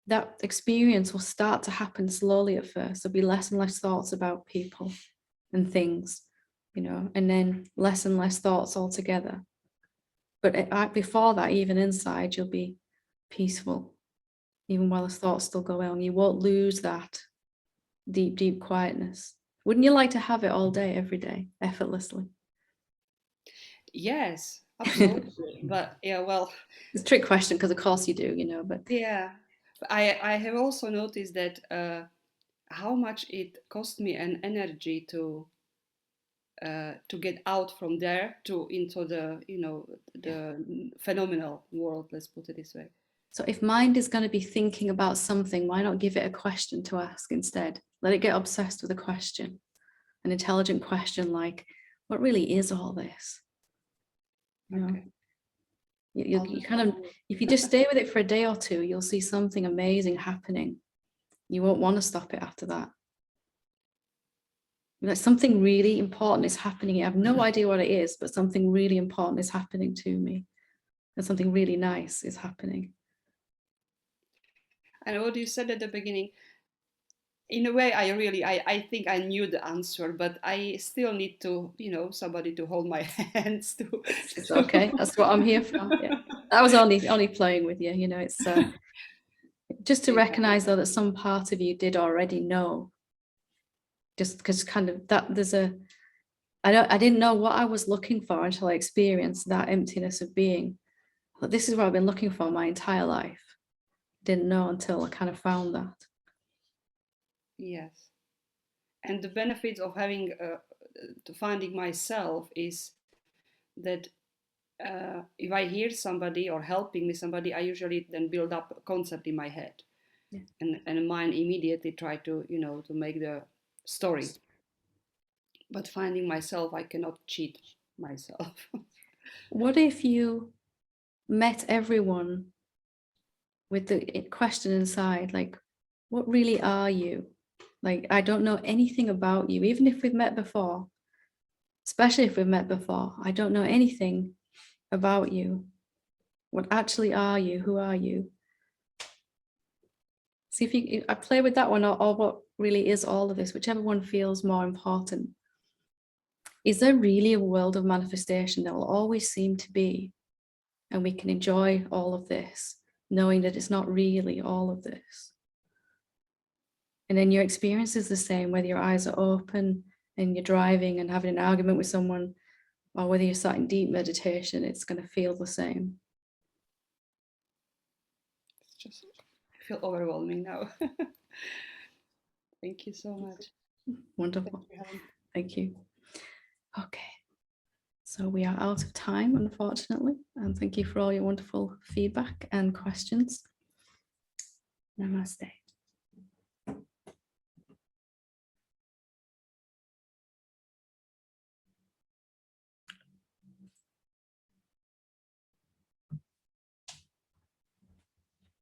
that experience will start to happen slowly at first. There'll be less and less thoughts about people and things, you know, and then less and less thoughts altogether. But before that, even inside, you'll be peaceful, even while the thoughts still go on. You won't lose that deep, deep quietness. Wouldn't you like to have it all day, every day, effortlessly? Yes, absolutely. But yeah, well, It's a trick question because of course you do, you know, but yeah. I have also noticed that how much it cost me an energy to get out from there into the the phenomenal world. Let's put it this way. so if mind is going to be thinking about something, why not give it a question to ask instead? Let it get obsessed with a question, an intelligent question like, what really is all this? You know, Okay. you kind of, if you just stay with it for a day or two, you'll see something amazing happening. You won't want to stop it after that. Like something really important is happening. I have no idea what it is, but something really important is happening to me. And something really nice is happening. And what you said at the beginning, in a way, I think I knew the answer, but I still need to, somebody to hold my hands to. It's okay. That's what I'm here for. Yeah. I was only playing with you. You know, it's just to recognize though that some part of you did already know. Just because kind of that there's I didn't know what I was looking for until I experienced that emptiness of being. But this is what I've been looking for my entire life. Didn't know until I kind of found that. Yes. And the benefit of having to finding myself is that if I hear somebody or helping me somebody, I usually then build up a concept in my head, Yeah. and mine immediately try to to make the story. But finding myself, I cannot cheat myself. What if you met everyone with the question inside, like, what really are you? Like, I don't know anything about you, even if we've met before, especially if we've met before, I don't know anything about you. What actually are you? Who are you? See if you, I play with that one or what really is all of this, whichever one feels more important. Is there really a world of manifestation? There will always seem to be, and we can enjoy all of this, knowing that it's not really all of this. And then your experience is the same, whether your eyes are open and you're driving and having an argument with someone, or whether you're sat in deep meditation, it's going to feel the same. It's just, I feel overwhelming now. Thank you so much. Wonderful. Thank you, Helen. Thank you. Okay. So we are out of time, unfortunately. And thank you for all your wonderful feedback and questions. Namaste.